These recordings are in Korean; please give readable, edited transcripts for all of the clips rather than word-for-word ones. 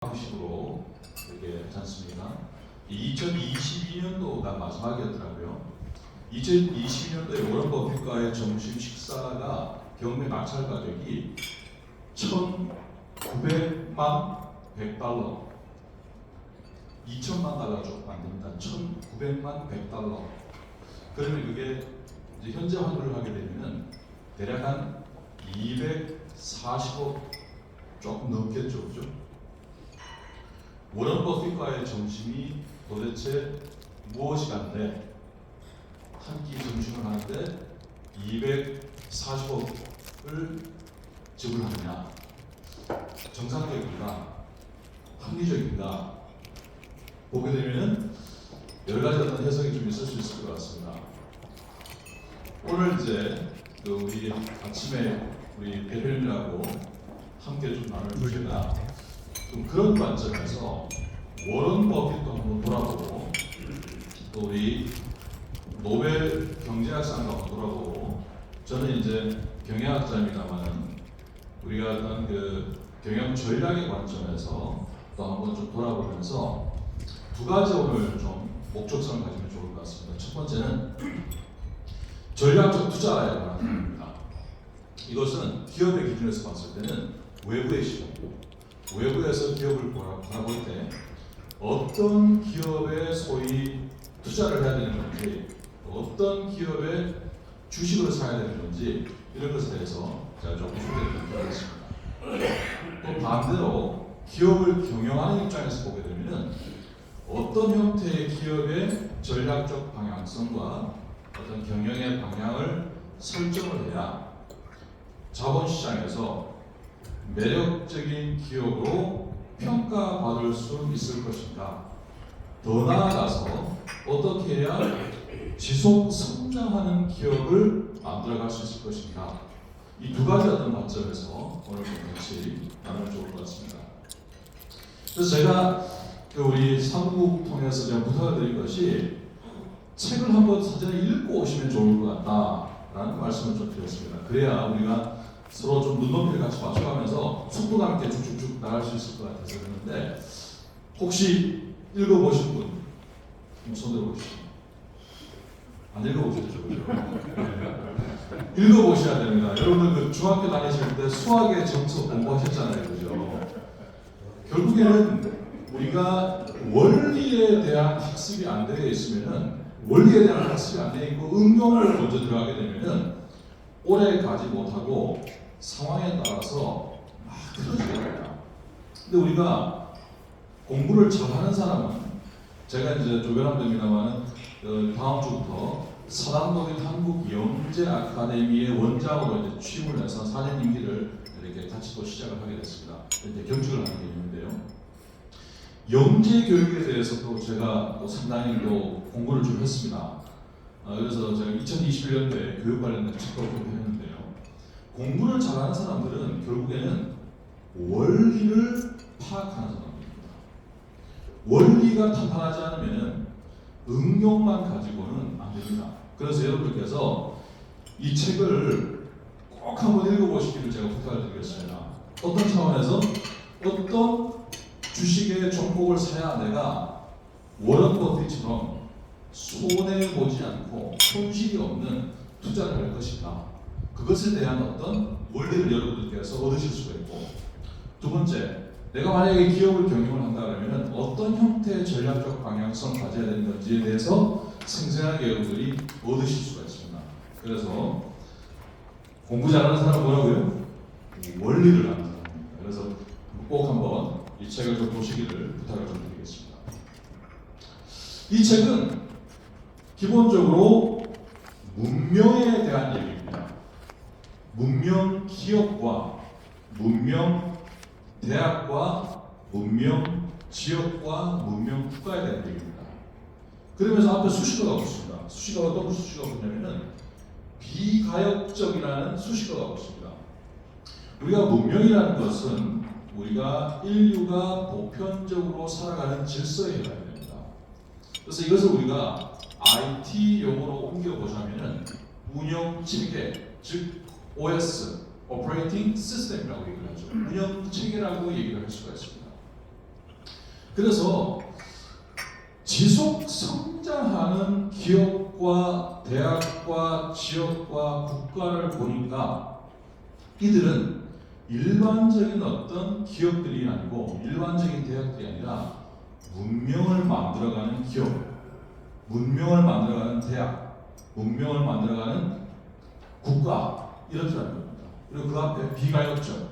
방식으로 이렇게 하지 않습니까? 2022년도가 마지막이었더라고요. 2022년도에 워런 버핏과의 점심 식사가 경매 낙찰 가격이 1,900만 100달러, 2천만 달러 조금 안 됩니다. 1,900만 100달러. 그러면 그게 이제 현재 환율을 하게 되면 대략 한 240억 조금 넘겠죠, 그죠? 워런 버핏과의 점심이 도대체 무엇이간데 한 끼 점심을 하는데 240억을 지불하느냐? 정상적인가? 합리적인가? 보게 되면 여러 가지 어떤 해석이 좀 있을 수 있을 것 같습니다. 오늘 이제 우리 아침에 우리 대표님들하고 함께 좀 나눌 주제가 좀 그런 관점에서 워런 버핏도 한번 돌아보고 또 우리 노벨 경제학상도 한번 돌아보고 저는 이제 경영학자입니다만은 우리가 어떤 그 경영 전략의 관점에서 또 한번 좀 돌아보면서 두 가지 오늘 좀 목적성을 가지면 좋을 것 같습니다. 첫 번째는 전략적 투자에 관한 겁니다. 이것은 기업의 기준에서 봤을 때는 외부의 시각, 외부에서 기업을 바라볼 때 어떤 기업에 소위 투자를 해야 되는 건지, 어떤 기업의 주식을 사야 되는 건지 이런 것에 대해서 제가 조금 소개를 드리겠습니다. 또 반대로 기업을 경영하는 입장에서 보게 되면 어떤 형태의 기업의 전략적 방향성과 어떤 경영의 방향을 설정을 해야 자본시장에서 매력적인 기업으로 평가받을 수 있을 것인가? 더 나아가서 어떻게 해야 지속 성장하는 기업을 만들어갈 수 있을 것인가? 이 두 가지 어떤 관점에서 오늘 같이 나누면 좋을 것 같습니다. 그래서 제가 우리 사무국 통해서 제가 부탁을 드린 것이 책을 한번 사전에 읽고 오시면 좋을 것 같다라는 말씀을 좀 드렸습니다. 그래야 우리가 서로 좀 눈높이를 같이 맞춰가면서 속도감 있게 쭉쭉쭉 나갈 수 있을 것 같아서 그러는데 혹시 읽어보신 분? 손 들어보시죠. 안 읽어보셨죠? 그죠? 읽어보셔야 됩니다. 여러분들 그 중학교 다니실 때 수학의 정석 공부하셨잖아요. 그죠? 결국에는 우리가 원리에 대한 학습이 안 되어 있으면은 원리에 대한 학습이 안 되어 있고 응용을 먼저 들어가게 되면은 오래 가지 못하고 상황에 따라서 막 틀어지게 됩니다. 근데 우리가 공부를 잘하는 사람은 제가 이제 조변함됩니다만은 다음 주부터 서남동인 한국영재 아카데미의 원장으로 이제 취임을 해서 4년 임기를 이렇게 같이 또 시작을 하게 됐습니다. 이제 경직을 하는 게 있는데요. 영재 교육에 대해서도 제가 또 상당히 또 공부를 좀 했습니다. 그래서 제가 2021년도에 교육 관련된 책도 좀 했는데요. 공부를 잘하는 사람들은 결국에는 원리를 파악하는 사람입니다. 원리가 탄탄하지 않으면 응용만 가지고는 안 됩니다. 그래서 여러분들께서 이 책을 꼭 한번 읽어보시기를 제가 부탁을 드리겠습니다. 어떤 차원에서 어떤 주식의 종목을 사야 내가 워런 버핏처럼 손해보지 않고 손실이 없는 투자를 할 것인가, 그것에 대한 어떤 원리를 여러분들께서 얻으실 수가 있고, 두 번째, 내가 만약에 기업을 경영을 한다 그러면 어떤 형태의 전략적 방향성 가져야 되는 건지에 대해서 생생하게 여러분들이 얻으실 수가 있습니다. 그래서 공부 잘하는 사람은 뭐라고요? 원리를 아는 사람입니다. 그래서 꼭 한번 이 책을 좀 보시기를 부탁을 좀 드리겠습니다. 이 책은 기본적으로 문명에 대한 얘기입니다. 문명 기업과 문명 대학과 문명 지역과 문명 국가에 대한 얘기입니다. 그러면서 앞에 수식어가 붙습니다. 수식어가 어떤 수식어가 붙냐면은 비가역적이라는 수식어가 붙습니다. 우리가 문명이라는 것은 우리가 인류가 보편적으로 살아가는 질서에 해당이 됩니다. 그래서 이것을 우리가 IT 용어로 옮겨보자면은 운영 체계, 즉 OS, Operating System이라고 얘기를 하죠. 운영 체계라고 얘기를 할 수가 있습니다. 그래서 지속 성장하는 기업과 대학과 지역과 국가를 보니까 이들은 일반적인 어떤 기업들이 아니고 일반적인 대학들이 아니라 문명을 만들어가는 기업, 문명을 만들어가는 대학, 문명을 만들어가는 국가 이렇게라는 겁니다. 그리고 그 앞에 비가역적,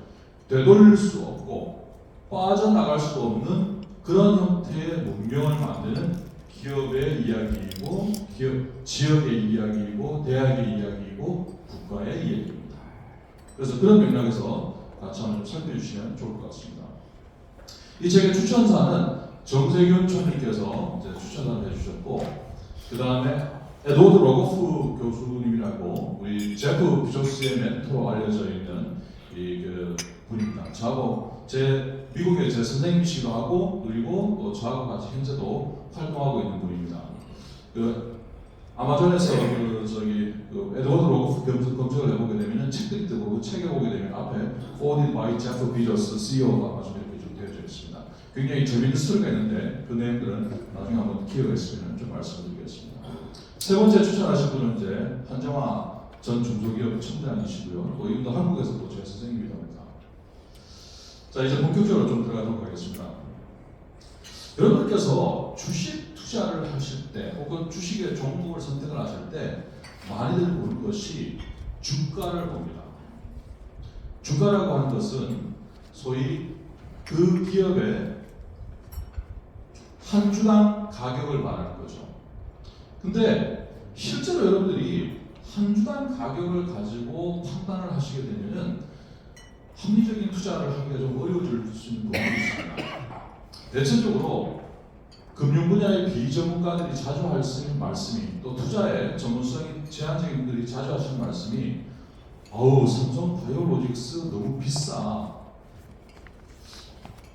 되돌릴 수 없고 빠져나갈 수 없는 그런 형태의 문명을 만드는 기업의 이야기이고 지역의 이야기이고 대학의 이야기이고 국가의 이야기입니다. 그래서 그런 맥락에서 같이 한번 좀 살펴주시면 좋을 것 같습니다. 이 책의 추천사는 정세균 총리께서 이제 추천사를 해주셨고, 그 다음에 에드워드 로거프 교수님이라고 우리 제프 비조스의 멘토로 알려져 있는 그 분입니다. 저하고 미국의 제 선생님이시기도 하고, 그리고 또 저하고 같이 현재도 활동하고 있는 분입니다. 그 아마존에서 에드워드 로거프 검색을 해보게 되면 책들이 뜨고 그 책에 보게 되면 앞에 Founded by Jeff Bezos, CEO가 아마존에 좀 되어져 있습니다. 굉장히 재미있는 스토리가 있는데 그 내용들은 나중에 한번 기회가 있으면 좀 말씀드리겠습니다. 세 번째 추천하신 분은 이제 한정화 전 중소기업 청장이시고요. 또 이분도 한국에서도 제 선생님이다 합니다. 자, 이제 본격적으로 좀 들어가도록 하겠습니다. 여러분께서 주식 투자를 하실 때 혹은 주식의 종목을 선택을 하실 때 많이들 보는 것이 주가를 봅니다. 주가라고 하는 것은 소위 그 기업의 한 주당 가격을 말하는 거죠. 근데 실제로 여러분들이 한 주당 가격을 가지고 판단을 하시게 되면은 합리적인 투자를 하기가 좀 어려워질 수 있는 부분이 있습니다. 대체적으로 금융 분야의 비전문가들이 자주 하시는 말씀이, 또 투자의 전문성이 제한적인 분들이 자주 하시는 말씀이, 삼성 바이오로직스 너무 비싸,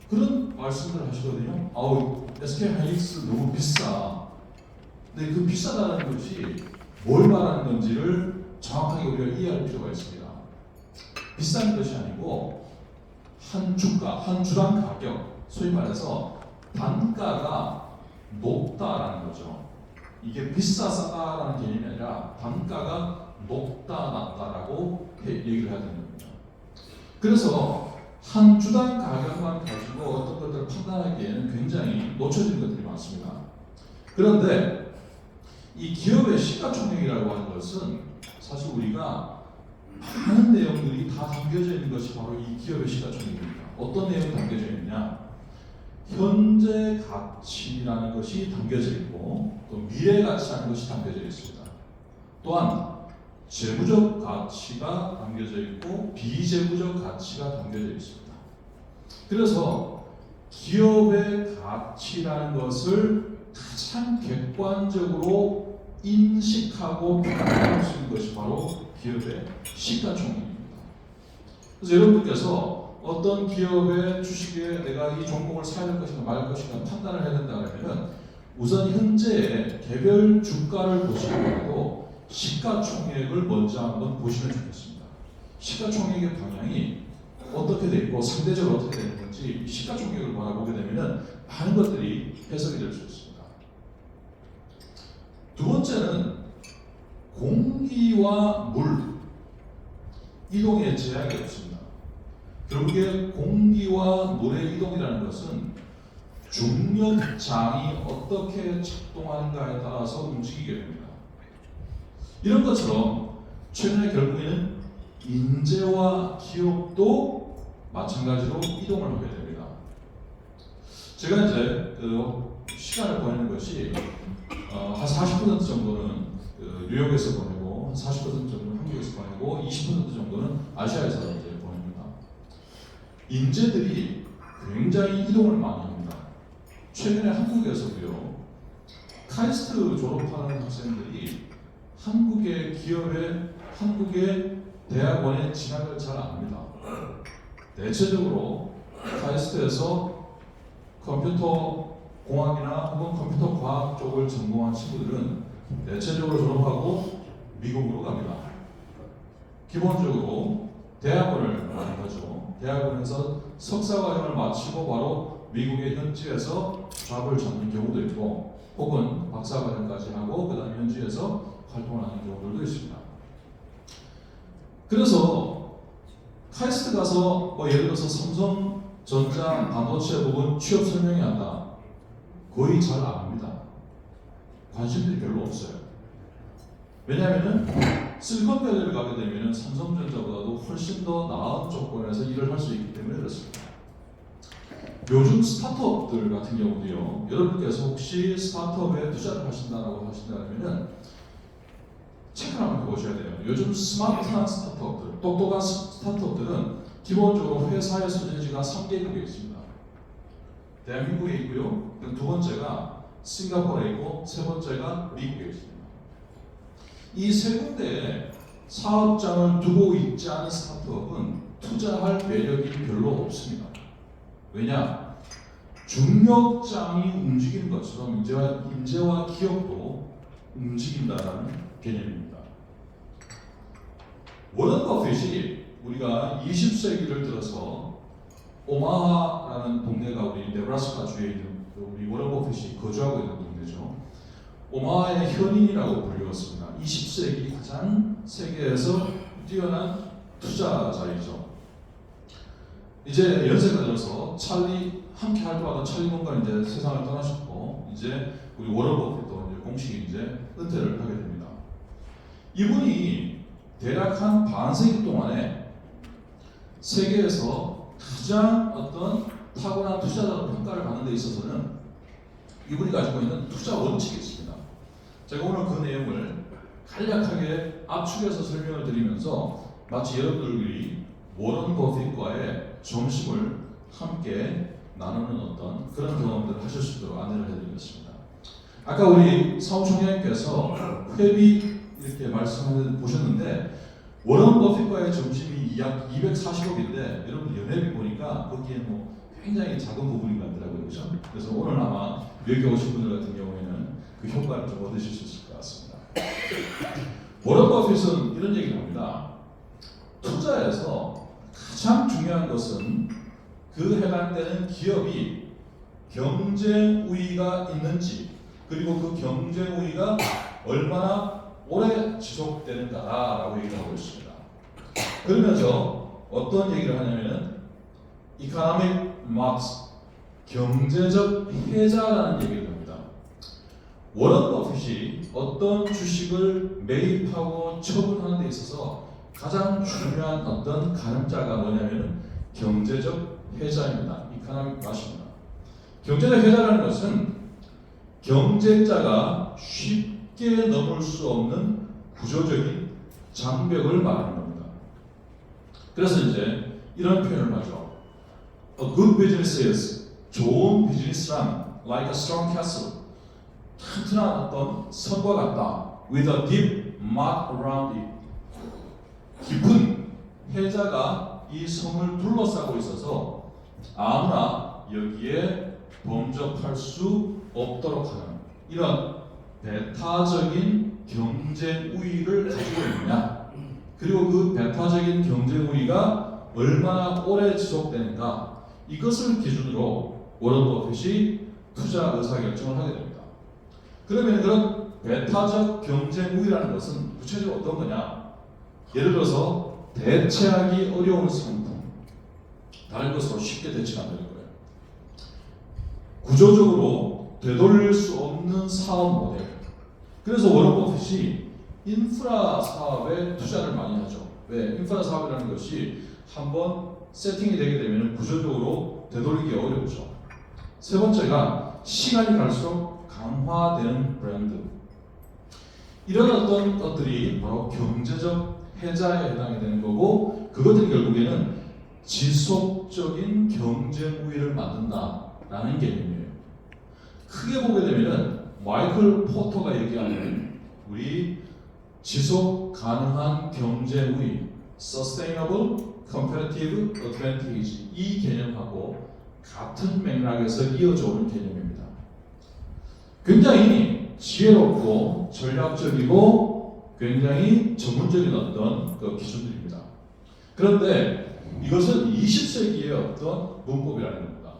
그런 말씀을 하시거든요. SK 하이닉스 너무 비싸. 근데 그 비싸다는 것이 뭘 말하는 건지를 정확하게 우리가 이해할 필요가 있습니다. 비싼 것이 아니고 한 주당 가격, 소위 말해서 단가가 높다라는 거죠. 이게 비싸 싸다라는 개념이 아니라 단가가 높다 낮다라고 얘기를 해야 되는 겁니다. 그래서 한 주당 가격만 가지고 어떤 것들을 판단하기에는 굉장히 놓쳐진 것들이 많습니다. 그런데 이 기업의 시가총액이라고 하는 것은 사실 우리가 많은 내용들이 다 담겨져 있는 것이 바로 이 기업의 시가총액입니다. 어떤 내용이 담겨져 있느냐? 현재 가치라는 것이 담겨져 있고, 또 미래 가치라는 것이 담겨져 있습니다. 또한 재무적 가치가 담겨져 있고 비재무적 가치가 담겨져 있습니다. 그래서 기업의 가치라는 것을 가장 객관적으로 인식하고 평가할 수 있는 것이 바로 기업의 시가총액입니다. 그래서 여러분께서 어떤 기업의 주식에 내가 이 종목을 사야 될 것인가 말 것인가 판단을 해야 된다 그러면 우선 현재의 개별 주가를 보시더라도 시가총액을 먼저 한번 보시면 좋겠습니다. 시가총액의 방향이 어떻게 돼 있고 상대적으로 어떻게 되는 건지 시가총액을 바라보게 되면 많은 것들이 해석이 될 수 있습니다. 두 번째는 공기와 물 이동에 제약이 없습니다. 결국에 공기와 물의 이동이라는 것은 중력장이 어떻게 작동하는가에 따라서 움직이게 됩니다. 이런 것처럼 최근에 결국에는 인재와 기업도 마찬가지로 이동을 하게 됩니다. 제가 이제 시간을 보내는 것이 한 40% 정도는 뉴욕에서 보내고, 한 40% 정도는 한국에서 보내고, 20% 정도는 아시아에서 이제 보냅니다. 인재들이 굉장히 이동을 많이 합니다. 최근에 한국에서도요, 카이스트 졸업하는 학생들이 한국의 기업에, 한국의 대학원에 진학을 잘 안 합니다. 대체적으로 카이스트에서 컴퓨터 공학이나 혹은 컴퓨터 과학 쪽을 전공한 친구들은 대체적으로 졸업하고 미국으로 갑니다. 기본적으로 대학원을 많이 가죠. 대학원에서 석사과정을 마치고 바로 미국의 현지에서 잡을 잡는 경우도 있고 혹은 박사과정까지 하고 그 다음에 현지에서 활동하는 경우들도 있습니다. 그래서 카이스트 가서 예를 들어서 삼성전자 반도체 부분 취업 설명회 한다. 거의 잘 안 합니다. 관심들이 별로 없어요. 왜냐하면 실리콘밸리를 가게 되면 삼성전자보다도 훨씬 더 나은 조건에서 일을 할 수 있기 때문에 그렇습니다. 요즘 스타트업들 같은 경우도요. 여러분께서 혹시 스타트업에 투자를 하신다고 하신다면 체크를 한번 해보셔야 돼요. 요즘 스마트한 스타트업들, 똑똑한 스타트업들은 기본적으로 회사의 소재지가 3개국에 있습니다. 대한민국에 있고요. 두 번째가 싱가포르에 있고 세 번째가 미국에 있습니다. 이 세 군데에 사업장을 두고 있지 않은 스타트업은 투자할 매력이 별로 없습니다. 왜냐? 중력장이 움직이는 것처럼 인재와 기업도 움직인다는 개념입니다. 워런 버핏이 우리가 20세기를 들어서 오마하라는 동네가 우리 네브라스카 주에 있는 우리 워런 버핏이 거주하고 있는 동네죠. 오마하의 현인이라고 불리웠습니다. 20세기 가장 세계에서 뛰어난 투자자이죠. 이제 연세가 들어서 함께 활동하던 찰리 문건 이제 세상을 떠나셨고 이제 우리 워런 버핏도 이제 공식 이제 은퇴를 하게 됩니다. 이분이 대략 한 반세기 동안에 세계에서 가장 어떤 탁월한 투자자로 평가를 받는 데 있어서는 이분이 가지고 있는 투자 원칙이 있습니다. 제가 오늘 그 내용을 간략하게 압축해서 설명을 드리면서 마치 여러분들이 워런 버핏과의 점심을 함께 나누는 어떤 그런 경험들을 하실 수 있도록 안내를 해드리겠습니다. 아까 우리 사무총장님께서 회비 이렇게 말씀을 보셨는데 워런 버핏과의 점심이 약 240억인데 여러분 연회비 보니까 거기에 굉장히 작은 부분인 것 같더라고요. 그렇죠? 그래서 오늘 아마 여기 오신 분들 같은 경우에는 그 효과를 좀 얻으실 수 있을 것 같습니다. 워런 버핏은 이런 얘기를 합니다. 투자에서 가장 중요한 것은 그 해당되는 기업이 경쟁 우위가 있는지 그리고 그 경쟁 우위가 얼마나 오래 지속되는가라고 얘기를 하고 있습니다. 그러면서 어떤 얘기를 하냐면은 economic moats, 경제적 해자라는 얘기를 합니다. 워런 버핏이 어떤 주식을 매입하고 처분하는 데 있어서 가장 중요한 어떤 가늠자가 뭐냐면 경제적 해자입니다. economic moat입니다. 경제적 해자라는 것은 경쟁자가 쉽게 넘을 수 없는 구조적인 장벽을 말하는 겁니다. 그래서 이제 이런 표현을 하죠. A good business is 좋은 비즈니스란 like a strong castle 튼튼한 어떤 성과 같다. With a deep moat around it 깊은 해자가 이 성을 둘러싸고 있어서 아무나 여기에 범접할 수 없도록 하는 이런 배타적인 경쟁 우위를 가지고 있느냐 그리고 그 배타적인 경쟁 우위가 얼마나 오래 지속되는가 이것을 기준으로 워런 버핏이 투자 의사결정을 하게 됩니다. 그러면 그런 배타적 경쟁 우위라는 것은 구체적으로 어떤 거냐? 예를 들어서 대체하기 어려운 상품, 다른 것으로 쉽게 대체가 안 되는 거예요. 구조적으로 되돌릴 수 없는 사업 모델. 그래서 워런 버핏이 인프라 사업에 투자를 많이 하죠. 왜? 인프라 사업이라는 것이 한번 세팅이 되게 되면 구조적으로 되돌리기 어렵죠. 세 번째가 시간이 갈수록 강화되는 브랜드. 이런 어떤 것들이 바로 경제적 해자에 해당이 되는 거고 그것들이 결국에는 지속적인 경쟁 우위를 만든다라는 개념이에요. 크게 보게 되면은 마이클 포터가 얘기하는 우리 지속 가능한 경쟁 우위, sustainable competitive advantage 이 개념하고 같은 맥락에서 이어져 오는 개념입니다. 굉장히 지혜롭고 전략적이고 굉장히 전문적인 어떤 그 기준들입니다. 그런데 이것은 20세기의 어떤 문법이라는 겁니다.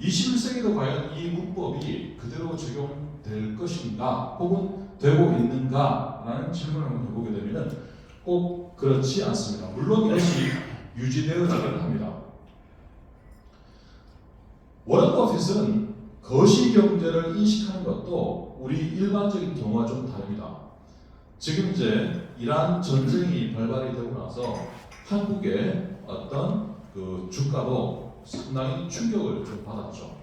21세기도 과연 이 문법이 그대로 적용될 것인가 혹은 되고 있는가라는 질문을 한번 해보게 되면 꼭 그렇지 않습니다. 물론 이것이 유지되어지기는 합니다. 워런 버핏은 거시경제를 인식하는 것도 우리 일반적인 경우와 좀 다릅니다. 지금 이제 이란 전쟁이 발발이 되고 나서 한국의 어떤 그 주가도 상당히 충격을 좀 받았죠.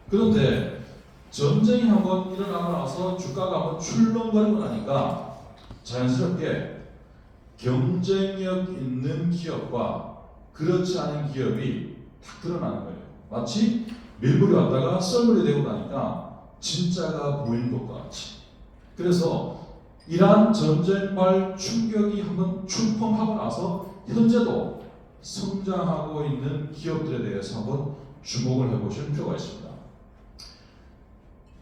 그런데 전쟁이 한번 일어나고 나서 주가가 한번 출렁거리고 나니까 자연스럽게 경쟁력 있는 기업과 그렇지 않은 기업이 딱 드러나는 거예요. 마치 밀물이 왔다가 썰물이 되고 나니까 진짜가 보이는 것과 같이. 그래서 이러한 전쟁발 충격이 한번 출범하고 나서 현재도 성장하고 있는 기업들에 대해서 한번 주목을 해보실 필요가 있습니다.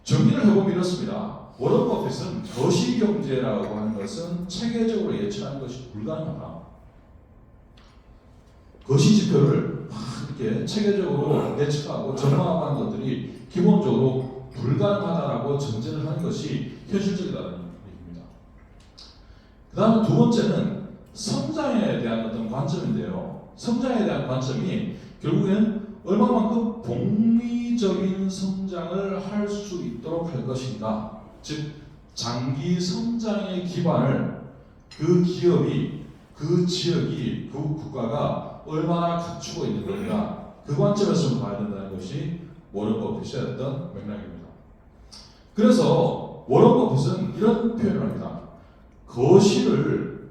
정리를 해보면 이렇습니다. 워런 버핏은 거시경제라고 하는 것은 체계적으로 예측하는 것이 불가능하다. 거시지표를 이렇게 체계적으로 예측하고 전망하는 것들이 기본적으로 불가능하다라고 전제를 하는 것이 현실적이다는 얘기입니다. 그 다음 두 번째는 성장에 대한 어떤 관점인데요. 성장에 대한 관점이 결국엔 얼마만큼 복리적인 성장을 할 수 있도록 할 것인가, 즉 장기 성장의 기반을 그 기업이, 그 지역이, 그 국가가 얼마나 갖추고 있는 건가, 그 관점에서 좀 봐야 된다는 것이 워런 버핏의 어떤 맥락입니다. 그래서 워런 버핏은 이런 표현을 합니다. 거시를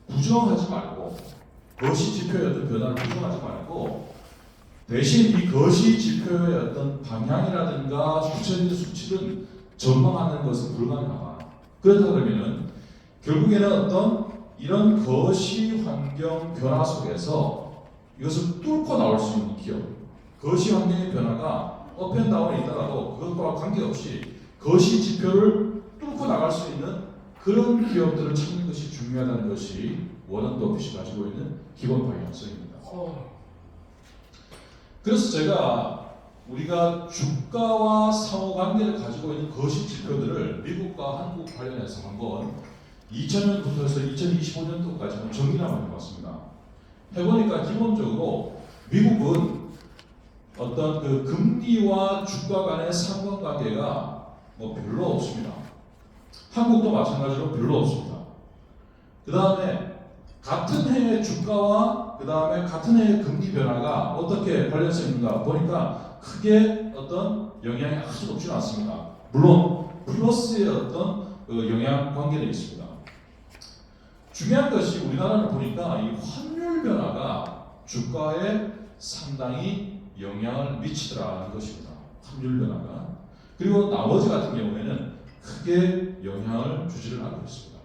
부정하지 말고, 거시 지표의 어떤 변화를 부정하지 말고, 대신 이 거시 지표의 어떤 방향이라든가 수치적인 수치는 전망하는 것은 불가능하다. 그렇다 그러면은 결국에는 어떤 이런 거시 환경 변화 속에서 이것을 뚫고 나올 수 있는 기업, 거시 환경의 변화가 업앤다운에 있더라도 그것과 관계없이 거시 지표를 뚫고 나갈 수 있는 그런 기업들을 찾는 것이 중요하다는 것이 워런 버핏이 가지고 있는 기본 방향성입니다. 그래서 제가 우리가 주가와 상호관계를 가지고 있는 거시 지표들을 미국과 한국 관련해서 한번 2000년부터 해서 2025년도까지 정리를 한번 해봤습니다. 해보니까 기본적으로 미국은 어떤 그 금리와 주가 간의 상관관계가 뭐 별로 없습니다. 한국도 마찬가지로 별로 없습니다. 그 다음에 같은 해의 주가와 그 다음에 같은 해의 금리 변화가 어떻게 관련성 있는가 보니까 크게 어떤 영향이 아주 높지는 않습니다. 물론 플러스의 어떤 영향 관계는 있습니다. 중요한 것이 우리나라를 보니까 이 환율 변화가 주가에 상당히 영향을 미치더라는 것입니다. 환율 변화가. 그리고 나머지 같은 경우에는 크게 영향을 주지를 않고 있습니다.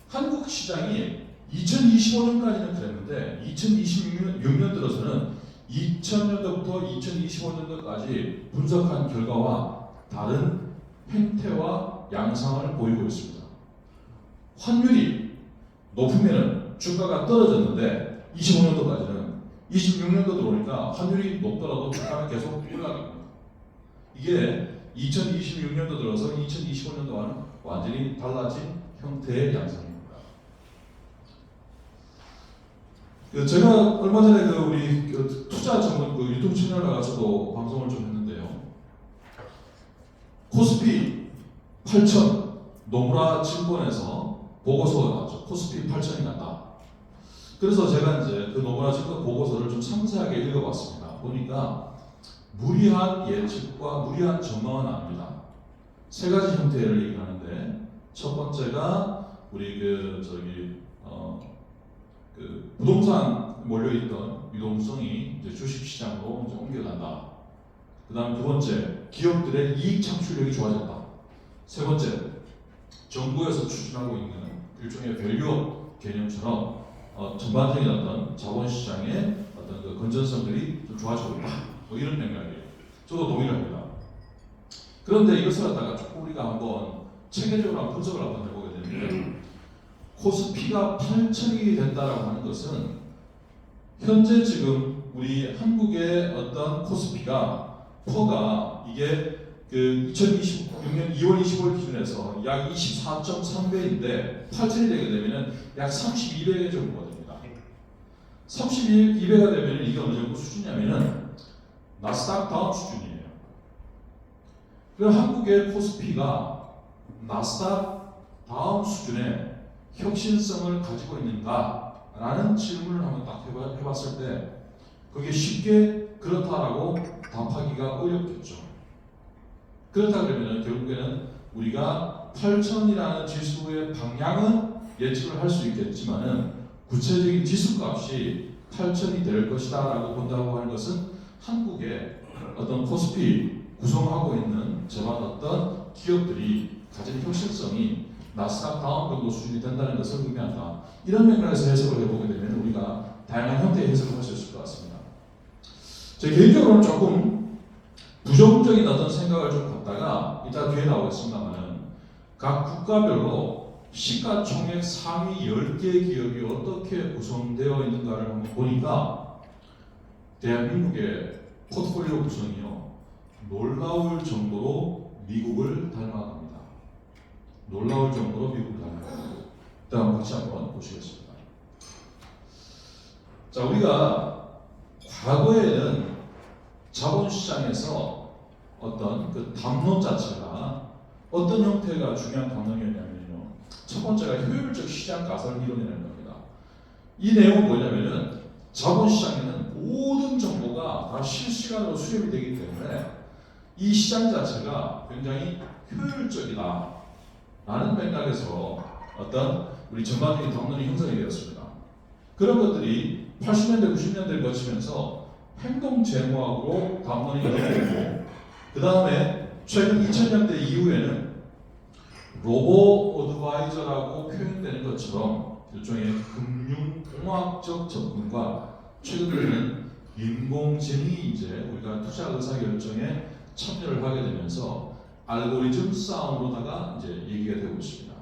한국 시장이 2025년까지는 그랬는데 2026년 들어서는 2000년도부터 2025년도까지 분석한 결과와 다른 행태와 양상을 보이고 있습니다. 환율이 높으면 주가가 떨어졌는데 25년도까지는 26년도 들어오니까 환율이 높더라도 주가는 계속 올라가게 됩니다. 이게 2026년도 들어서 2025년도와는 완전히 달라진 형태의 양상입니다. 제가 얼마 전에 우리 투자 전문 유튜브 채널 나가서도 방송을 좀 했는데요. 코스피 8,000 노무라 증권에서 보고서가 나왔죠. 코스피 8,000이 간다. 그래서 제가 이제 그 노무라 증권 보고서를 좀 상세하게 읽어봤습니다. 보니까 무리한 예측과 무리한 전망은 아닙니다. 세 가지 형태를 얘기하는데 첫 번째가 우리 부동산 몰려있던 유동성이 이제 주식시장으로 이제 옮겨간다. 그 다음 두 번째, 기업들의 이익 창출력이 좋아졌다. 세 번째, 정부에서 추진하고 있는 일종의 밸류업 개념처럼 전반적인 어떤 자본시장의 어떤 그 건전성들이 좀 좋아지고 있다. 뭐 이런 맥락이에요. 저도 동의를 합니다. 그런데 이것을 갖다가 조금 우리가 한번 체계적으로 한번 분석을 한번 해보게 되는데 코스피가 8,000이 된다라고 하는 것은 현재 지금 우리 한국의 어떤 코스피가 퍼가 이게 그 2026년 2월 25일 기준에서 약 24.3배인데 8천이 되게 되면은 약 32배 정도가 됩니다. 32배가 되면 이게 어느 정도 수준이냐면은 나스닥 다음 수준이에요. 그럼 한국의 코스피가 나스닥 다음 수준의 혁신성을 가지고 있는가라는 질문을 한번 딱 해봤을 때 그게 쉽게 그렇다라고 답하기가 어렵겠죠. 그렇다 그러면 결국에는 우리가 8,000이라는 지수의 방향은 예측을 할 수 있겠지만은 구체적인 지수값이 8,000이 될 것이다라고 본다고 하는 것은 한국의 어떤 코스피 구성하고 있는 저런 어떤 기업들이 가진 혁신성이 나스닥 다음 정도 수준이 된다는 것을 의미한다. 이런 맥락에서 해석을 해보게 되면 우리가 다양한 형태의 해석을 할 수 있을 것 같습니다. 제 개인적으로는 조금 부정적인 어떤 생각을 좀 갖다가 이따 뒤에 나오겠습니다만은 각 국가별로 시가총액 상위 10개 기업이 어떻게 구성되어 있는가를 한번 보니까 대한민국의 포트폴리오 구성이요 놀라울 정도로 미국을 닮아갑니다. 놀라울 정도로 미국을 닮아갑니다. 다음 같이 한번 보시겠습니다. 자, 우리가 과거에는 자본시장에서 어떤 그 담론 자체가 어떤 형태가 중요한 담론이었냐면요. 첫 번째가 효율적 시장 가설 이론이라는 겁니다. 이 내용은 뭐냐면은 자본시장에는 모든 정보가 다 실시간으로 수렴이 되기 때문에 이 시장 자체가 굉장히 효율적이다 라는 맥락에서 어떤 우리 전반적인 담론이 형성이 되었습니다. 그런 것들이 80년대, 90년대를 거치면서 행동제모학으로 담론이 형성되고 그 다음에 최근 2000년대 이후에는 로보 어드바이저라고 표현되는 것처럼 일종의 금융공학적 접근과 최근에는 인공지능이 이제 우리가 투자 의사 결정에 참여를 하게 되면서 알고리즘 싸움으로다가 이제 얘기가 되고 있습니다.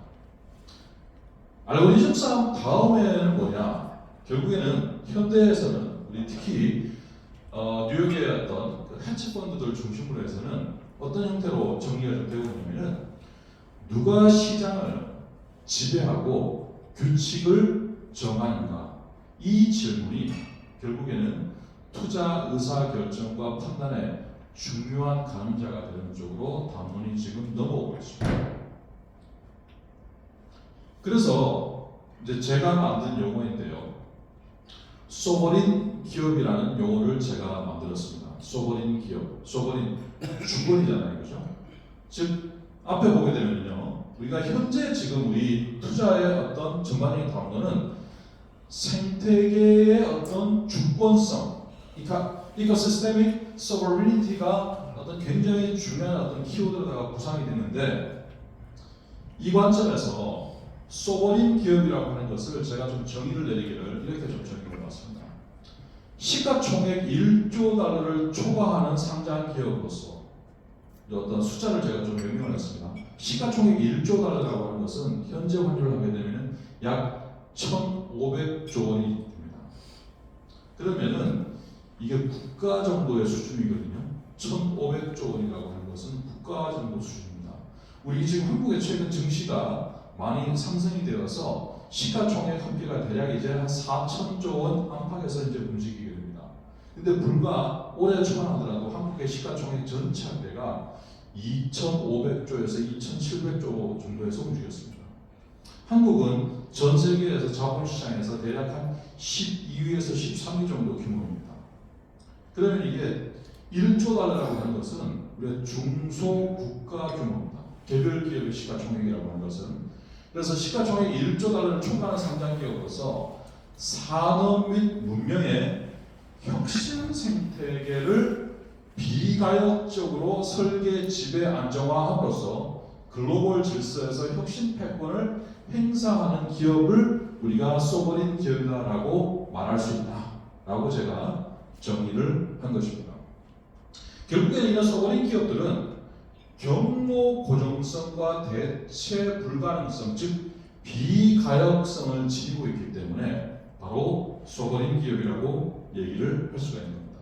알고리즘 싸움 다음에는 뭐냐? 결국에는 현대에서는 우리 특히 뉴욕의 어떤 해치 펀드들 중심으로 해서는 어떤 형태로 정리가 좀 되고 있냐면은 누가 시장을 지배하고 규칙을 정하는가 이 질문이 결국에는 투자 의사 결정과 판단에 중요한 가늠자가 되는 쪽으로 담론이 지금 넘어오고 있습니다. 그래서 이제 제가 만든 용어인데요. 소버린 기업이라는 용어를 제가 만들었습니다. 소버린 기업, 소버린 주권이잖아요, 그죠? 즉 앞에 보게 되면요, 우리가 현재 지금 우리 투자의 어떤 전반적인 담론은 생태계의 어떤 주권성, 이코시스템의 소버리니티가 어떤 굉장히 중요한 어떤 키워드로다가 구상이 됐는데 이 관점에서 소버린 기업이라고 하는 것을 제가 좀 정의를 내리기를 이렇게 좀 정의를 해봤습니다. 시가총액 1조 달러를 초과하는 상장 기업으로서 어떤 숫자를 제가 좀 명명을 했습니다. 시가총액 1조 달러라고 하는 것은 현재 환율로 하게 되면 약 1,500조 원이 됩니다. 그러면은 이게 국가 정도의 수준이거든요. 1,500조 원이라고 하는 것은 국가 정도 수준입니다. 우리 지금 한국의 최근 증시가 많이 상승이 되어서 시가총액 한 개가 대략 이제 한 4,000조 원 안팎에서 이제 움직이게 됩니다. 근데 불과 올해 초만 하더라도 한국의 시가총액 전체 한 개가 2,500조에서 2,700조 정도에서 움직였습니다. 한국은 전 세계에서 자본시장에서 대략 한 12위에서 13위 정도 규모입니다. 그러면 이게 1조 달러라고 하는 것은 우리의 중소국가 규모입니다. 개별 기업의 시가총액이라고 하는 것은 그래서 시가총액 1조 달러를 총괄하는 상장기업으로서 산업 및 문명의 혁신 생태계를 비가역적으로 설계, 지배, 안정화함으로써 글로벌 질서에서 혁신 패권을 행사하는 기업을 우리가 소버린 기업이다라고 말할 수 있다라고 제가 정의를 한 것입니다. 결국에 이런 소버린 기업들은 경로 고정성과 대체 불가능성, 즉 비가역성을 지니고 있기 때문에 바로 소버린 기업이라고 얘기를 할 수가 있는 겁니다.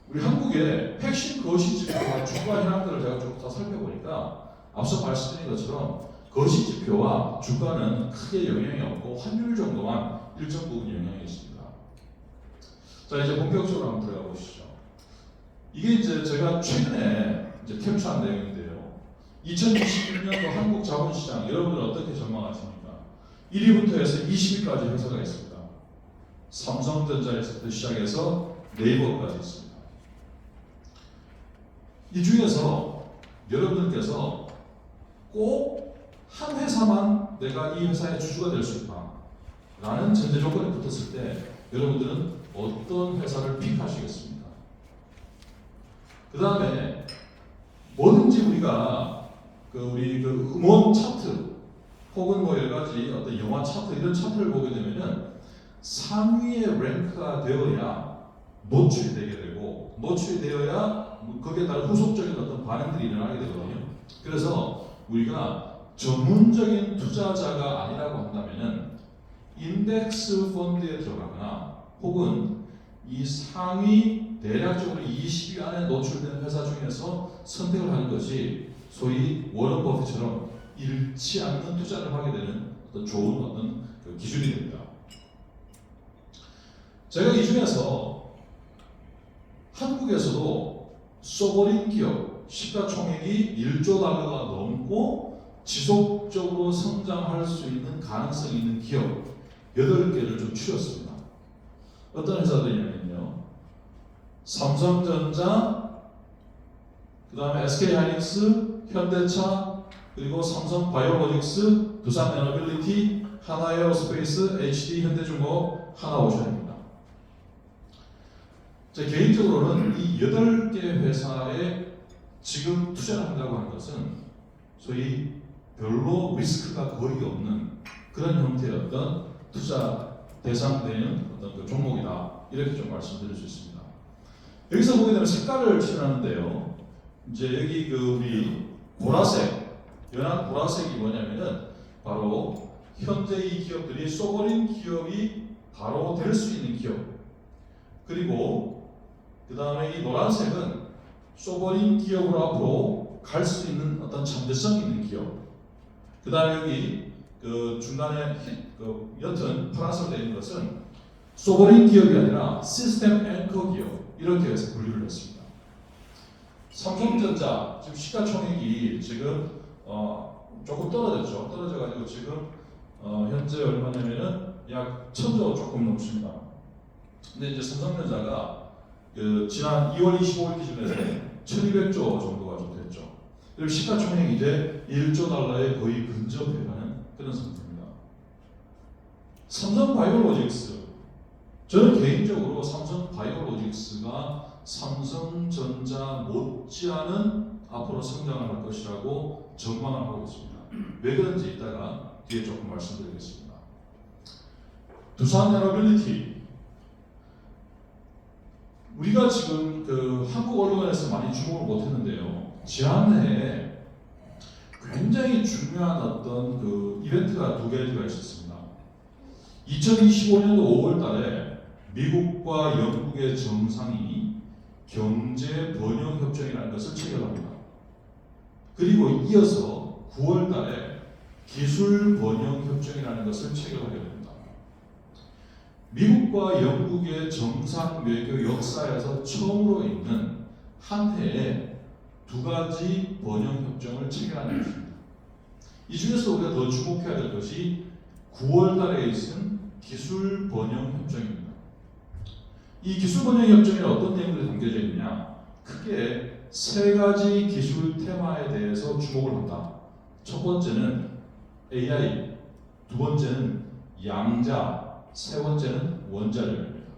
우리 한국의 핵심 거시지표와 주가 현황들을 제가 쭉 다 살펴보니까 앞서 말씀드린 것처럼 거시지표와 주가는 크게 영향이 없고 환율 정도만 일정 부분 영향이 있습니다. 자, 이제 본격적으로 한번 들어가 보시죠. 이게 이제 제가 최근에 이제 캡처한 내용인데요. 2021년도 한국 자본시장 여러분들 어떻게 전망하십니까? 1위부터 해서 20위까지 회사가 있습니다. 삼성전자에서 시작해서 네이버까지 있습니다. 이 중에서 여러분들께서 꼭 한 회사만 내가 이 회사의 주주가 될 수 있다 라는 전제 조건이 붙었을 때 여러분들은 어떤 회사를 픽하시겠습니까? 그 다음에 뭐든지 우리가 우리 음원 차트 혹은 뭐 여러 가지 어떤 영화 차트 이런 차트를 보게 되면은 상위의 랭크가 되어야 노출이 되게 되고 노출이 되어야 거기에 따른 후속적인 어떤 반응들이 일어나게 되거든요. 그래서 우리가 전문적인 투자자가 아니라고 한다면은 인덱스 펀드에 들어가거나 혹은 이 상위 대략적으로 20위 안에 노출되는 회사 중에서 선택을 하는 것이 소위 워런 버핏처럼 잃지 않는 투자를 하게 되는 어떤 좋은 어떤 기준이 됩니다. 제가 이 중에서 한국에서도 써버린 기업 시가총액이 1조 달러가 넘고 지속적으로 성장할 수 있는 가능성이 있는 기업 8개를 좀 추렸습니다. 어떤 회사들이냐면요. 삼성전자, 그 다음에 SK하이닉스, 현대차, 그리고 삼성바이오로직스, 두산에너빌리티, 하나에어스페이스, HD현대중공업, 하나오션입니다. 제 개인적으로는 이 8개 회사에 지금 투자를 한다고 하는 것은 소위 별로 리스크가 거의 없는 그런 형태의 어떤 투자 대상되는 어떤 그 종목이다. 이렇게 좀 말씀드릴 수 있습니다. 여기서 보게 되면 색깔을 칠하는데요. 이제 여기 우리 보라색, 연한 보라색이 뭐냐면은 바로 현재 이 기업들이 쏘버린 기업이 바로 될 수 있는 기업. 그리고 그 다음에 이 노란색은 쏘버린 기업으로 앞으로 갈 수 있는 어떤 잠재성 있는 기업. 그 다음에 여기 중간에 옅은 파란색으로 되어 있는 것은 소버린 기업이 아니라 시스템 앵커 기업 이렇게 해서 분류를 했습니다. 삼성전자 지금 시가총액이 지금 조금 떨어졌죠. 떨어져가지고 지금 현재 얼마냐면은 약 1000조 조금 넘습니다. 근데 이제 삼성전자가 지난 2월 25일 기준에서 1200조 정도가 좀 됐죠. 그리고 시가총액이 이제 1조 달러에 거의 근접해가는 그런 상태입니다. 삼성바이오로직스, 저는 개인적으로 삼성바이오로직스가 삼성전자 못지않은 앞으로 성장을 할 것이라고 전망을 하고 있습니다. 왜 그런지 이따가 뒤에 조금 말씀드리겠습니다. 두산에너빌리티, 우리가 지금 한국 언론에서 많이 주목을 못했는데요. 지난해에 굉장히 중요한 어떤 이벤트가 2개가 있었습니다. 2025년도 5월달에 미국과 영국의 정상이 경제 번영 협정이라는 것을 체결합니다. 그리고 이어서 9월달에 기술 번영 협정이라는 것을 체결하게 됩니다. 미국과 영국의 정상 외교 역사에서 처음으로 있는 한 해에 2가지 번영 협정을 체결하는 것입니다. 이 중에서 우리가 더 주목해야 될 것이 9월달에 있은 기술 번영 협정입니다. 이 기술 번영 협정에 어떤 내용들이 담겨져 있느냐? 크게 3가지 기술 테마에 대해서 주목을 한다. 첫 번째는 AI, 두 번째는 양자, 세 번째는 원자력입니다.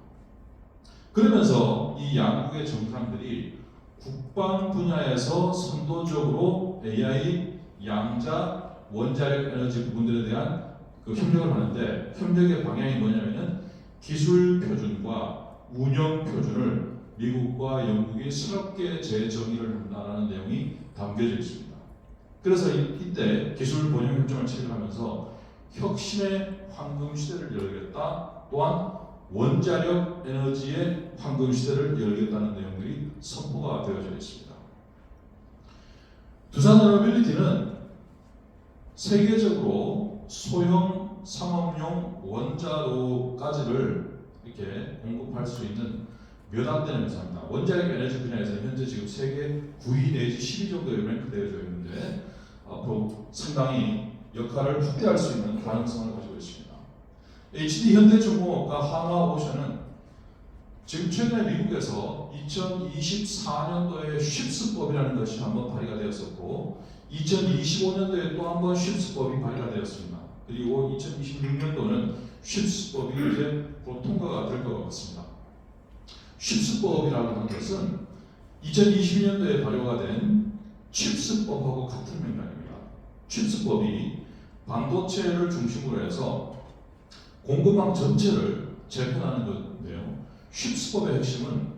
그러면서 이 양국의 정상들이 국방 분야에서 선도적으로 AI, 양자, 원자력 에너지 부분들에 대한 협력을 하는데, 협력의 방향이 뭐냐면은 기술 표준과 운영 표준을 미국과 영국이 새롭게 재정의를 한다는 내용이 담겨져 있습니다. 그래서 이때 기술 번영 협정을 체결하면서 혁신의 황금 시대를 열겠다. 또한 원자력 에너지의 황금 시대를 열겠다는 내용들이 선포가 되어져 있습니다. 두산 에너빌리티는 세계적으로 소형 상업용 원자로까지를 이렇게 공급할 수 있는 몇 안 되는 회사입니다. 원자력 에너지 분야에서는 현재 지금 세계 9위 내지 10위 정도에 랭크되어져 있는데 앞으로 상당히 역할을 확대할 수 있는 가능성을 가지고 있습니다. HD 현대중공업과 한화오션은 지금 최근에 미국에서 2024년도에 쉽스법이라는 것이 한번 발의가 되었었고 2025년도에 또 한번 쉽스법이 발의가 되었습니다. 그리고 2026년도는 쉽스법이 이제 곧 통과가 될 것 같습니다. 쉽스법이라고 하는 것은 2022년도에 발효가 된 칩스법하고 같은 맥락입니다. 칩스법이 반도체를 중심으로 해서 공급망 전체를 재편하는 건데요. 쉽스법의 핵심은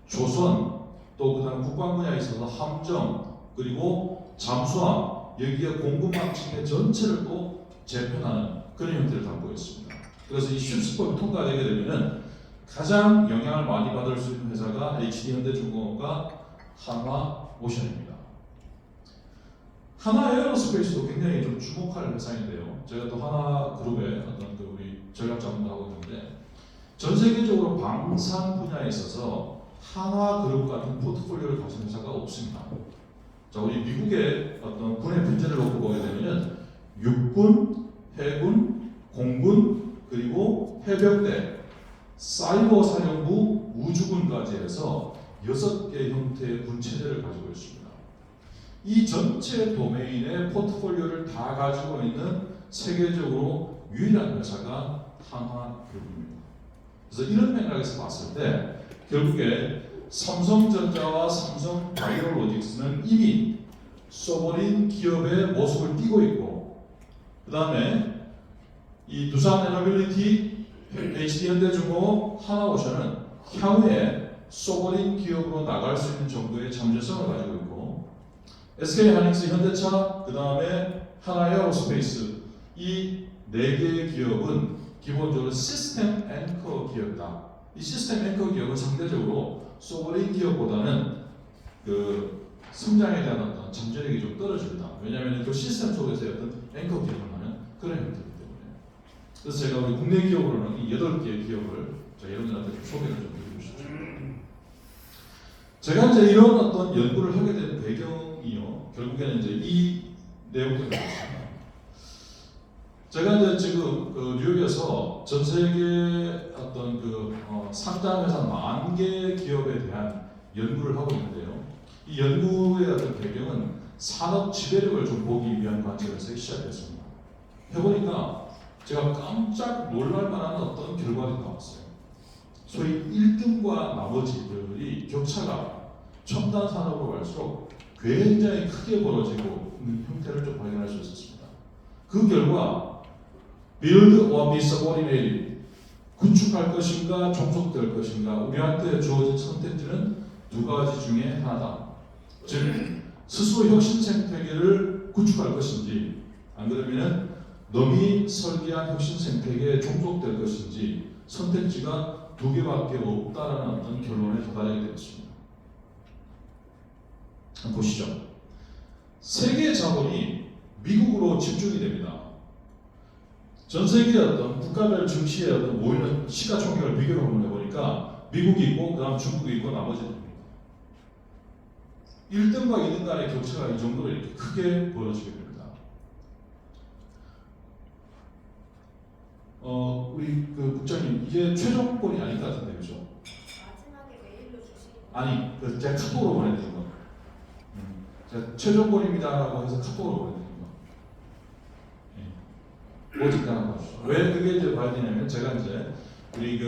조선 또 그다음 국방 분야에 있어서 함정 그리고 잠수함 여기에 공급망 체계 전체를 또 재편하는 그런 형태를 담고 있습니다. 그래서 이 쉽스법이 통과되게 되면은 가장 영향을 많이 받을 수 있는 회사가 HD현대중공업과 한화오션입니다. 하나에어로스페이스도 굉장히 좀 주목할 회사인데요. 제가 또 하나그룹의 어떤 그 우리 전략자문도 하고 있는데 전 세계적으로 방산 분야에 있어서 하나그룹 같은 포트폴리오를 가진 회사가 없습니다. 자, 우리 미국의 어떤 군의 분야를 놓고 보게 되면 육군, 해군, 공군, 그리고 해병대, 사이버 사령부, 우주군까지 해서 6개 형태의 군체제를 가지고 있습니다. 이 전체 도메인의 포트폴리오를 다 가지고 있는 세계적으로 유일한 회사가 한화그룹입니다. 그래서 이런 맥락에서 봤을 때 결국에 삼성전자와 삼성바이오로직스는 이미 소버린 기업의 모습을 띠고 있고 그 다음에 이 두산에너빌리티, HD현대중공업, 하나오션은 향후에 소버린 기업으로 나갈 수 있는 정도의 잠재성을 가지고 있고 SK하이닉스, 현대차, 그 다음에 하나에어로스페이스 이 4개의 기업은 기본적으로 시스템 앵커 기업이다. 이 시스템 앵커 기업은 상대적으로 소버린 기업보다는 그 성장에 대한 어떤 잠재력이 좀 떨어집니다. 왜냐하면 그 시스템 속에서의 어떤 앵커 기업을 하는 그런 형태이기 때문에. 그래서 제가 우리 국내 기업으로는 이 8개의 기업을 여러분들한테 좀 소개를 좀 드리고 싶죠. 제가 이제 이런 어떤 연구를 하게 된 배경이요. 결국에는 이제 이 내용들이 있습니다. 제가 이제 지금 그 뉴욕에서 전 세계 어떤 그 상장회사 10,000개 기업에 대한 연구를 하고 있는데요. 이 연구의 어떤 배경은 산업 지배력을 좀 보기 위한 관점에서 시작했습니다. 해보니까 제가 깜짝 놀랄 만한 어떤 결과들이 나왔어요. 소위 1등과 나머지들이 격차가 첨단 산업으로 갈수록 굉장히 크게 벌어지고 있는 형태를 좀 발견할 수 있었습니다. 그 결과 build or be subordinated 구축할 것인가 종속될 것인가 우리한테 주어진 선택지는 2가지 중에 하나다. 즉 스스로 혁신 생태계를 구축할 것인지 안 그러면 넘이 설계한 혁신 생태계에 종속될 것인지 선택지가 2개밖에 없다라는 어떤 결론에 도달하게 되었습니다. 한번 보시죠. 세계 자본이 미국으로 집중이 됩니다. 전 세계의 어떤 국가별 증시의 어떤 모이는 시가총액을 비교를 한번 해보니까 미국이 있고 그 다음 중국이 있고 나머지는 1등과 2등 간의 격차가 이 정도로 이렇게 크게 벌어지게 됩니다. 우리 그 국장님 이게 최종권이 아닐 것 같은데 그죠? 마지막에 메일로 주시는 아니 그 제가 카톡으로 보내드린 거. 제가 최종권입니다라고 해서 카톡으로 보내드린 거. 오직단 거. 왜 그게 이제 발견되냐면 제가 이제 우리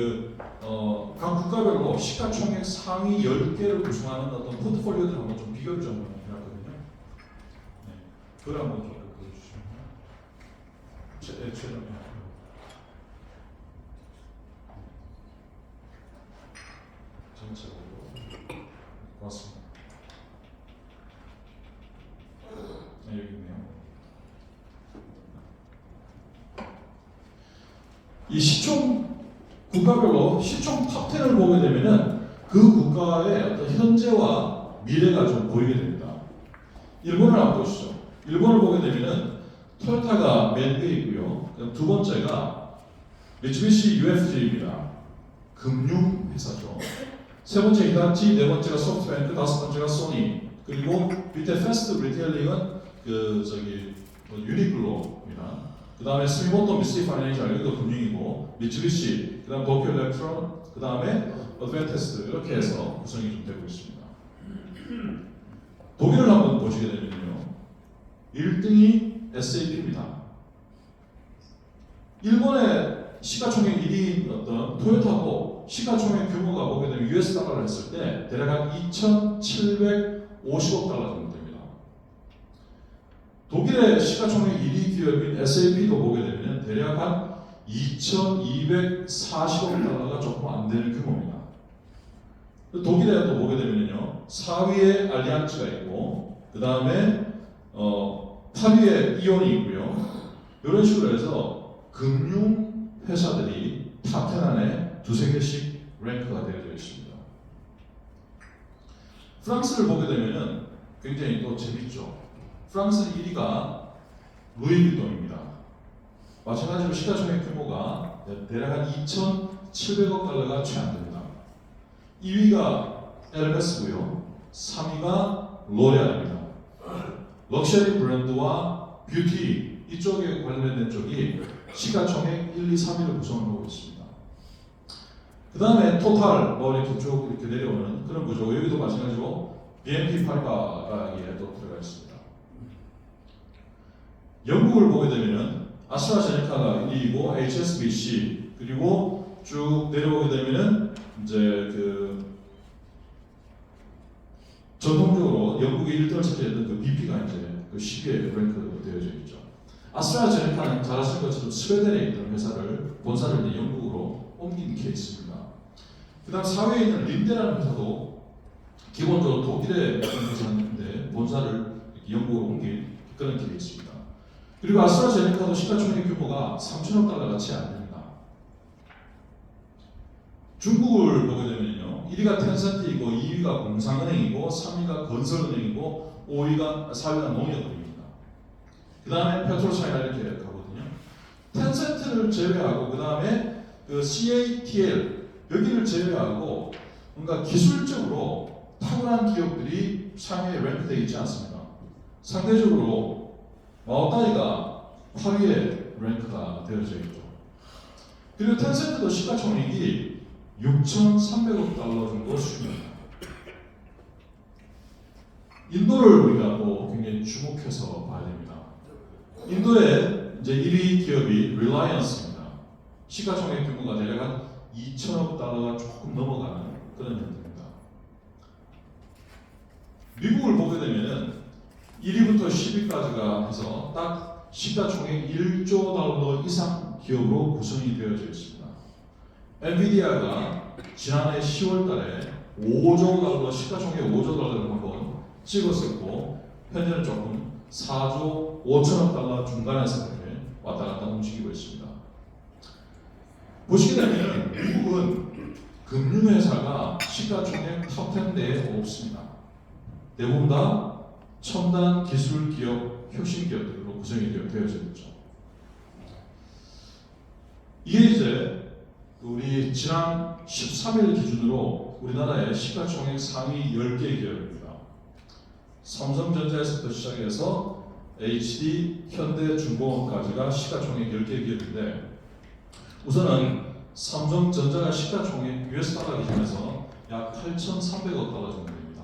각 국가별로 시가총액 상위 10개를 구성하는 어떤 포트폴리오들 한번 좀 비교를 좀 해놨거든요. 네, 그걸 한번 좀 보여주시면 최종. 전체적으로 고맙습니다. 네, 여기 있네요. 이 시총 국가별로 시총 탑10을 보게 되면은 그 국가의 어떤 현재와 미래가 좀 보이게 됩니다. 일본을 한번 보시죠. 일본을 보게 되면은 토요타가 맨 위에 있고요. 그다음 두 번째가 미쓰비시 UFJ입니다. 금융 회사죠. 세 번째 히다치, 네 번째가 소프트뱅크, 다섯 번째가 소니. 그리고 밑에 패스트 리테일링은 유니클로입니다. 그 다음에 스미모토 미쓰비 파이낸셜, 여기도 금융이고, 미쓰비시, 그 다음 도쿄 일렉트론, 그 다음에 어드밴티스트, 이렇게 해서 구성이 좀 되고 있습니다. 독일을 한번 보시게 되면요, 1등이 SAP입니다. 일본의 시가총액 1위인 어떤 토요타도 시가총액 규모가 보게 되면 US 달러를 했을 때 대략 한 2,750억 달러 정도 됩니다. 독일의 시가총액 1위 기업인 SAP도 보게 되면 대략 한 2,240억 달러가 조금 안 되는 규모입니다. 독일에 또 보게 되면요, 4위에 알리안츠가 있고, 그 다음에 8위에 이온이 있고요. 이런 식으로 해서 금융 회사들이 탑10 안에 두세 개씩 랭크가 되어져 있습니다. 프랑스를 보게 되면은 굉장히 또 재밌죠. 프랑스 1위가 루이비통입니다. 마찬가지로 시가총액 규모가 대략 한 2,700억 달러가 채 안 됩니다. 2위가 에르메스고요. 3위가 로레알입니다. 럭셔리 브랜드와 뷰티 이쪽에 관련된 쪽이 시가총액 1, 2, 3위를 구성하고 있습니다. 그 다음에 토탈, 이렇게 쭉 이렇게 내려오는 그런 구조. 여기도 마찬가지로 BNP 파리바가 여기에 또 들어가 있습니다. 영국을 보게 되면은 아스트라제네카가 1위이고 HSBC 그리고 쭉 내려오게 되면은 이제 전통적으로 영국의 1등을 차지했던 그 BP가 이제 그 10위에 랭크 되어져 있죠. 아스트라제네카는 잘 아시는 것처럼 스웨덴에 있던 회사를 본사를 이제 영국으로 옮긴 케이스입니다. 그 다음 4위에 있는 린데라는 회사도 기본적으로 독일에 있는 회사인데 본사를 영국으로 옮긴 그런 케이스입니다. 그리고 아스트라제네카도 시가총액 규모가 3천억 달러가 채 안 됩니다. 중국을 보게 되면요, 1위가 텐센트이고 2위가 공상은행이고 3위가 건설은행이고 4위가 농협은행입니다. 그 다음에 페트로차이나 이렇게 가거든요. 텐센트를 제외하고 그 다음에 그 CATL 여기를 제외하고 뭔가 기술적으로 탁월한 기업들이 상위에 랭크되어 있지 않습니다. 상대적으로 마오타이가 8위에 랭크가 되어져 있죠. 그리고 텐센트도 시가총액이 6,300억 달러 정도 수준입니다. 인도를 우리가 또 굉장히 주목해서 봐야 됩니다. 인도의 이제 1위 기업이 릴라이언스입니다. 시가총액 규모가 대략 한 2천억 달러가 조금 넘어가는 그런 형태입니다. 미국을 보게 되면은 1위부터 10위까지가 해서 딱 시가총액 1조 달러 이상 기업으로 구성이 되어져 있습니다. 엔비디아가 지난해 10월 달에 5조 달러, 시가총액 5조 달러를 한번 찍었었고, 현재는 조금 4조 5천억 달러 중간에서 이렇게 왔다 갔다 움직이고 있습니다. 보시게 되면 미국은 금융회사가 시가총액 탑10 내에 없습니다. 대부분 다 첨단 기술 기업, 혁신 기업들로 구성이 되어져 있죠. 이게 이제 우리 지난 13일 기준으로 우리나라의 시가총액 상위 10개 기업입니다. 삼성전자에서부터 시작해서 HD, 현대중공업까지가 시가총액 10개 기업인데, 우선은 삼성전자가 시가총액 US 달러 기준에서 약 8,300억 달러 정도 됩니다.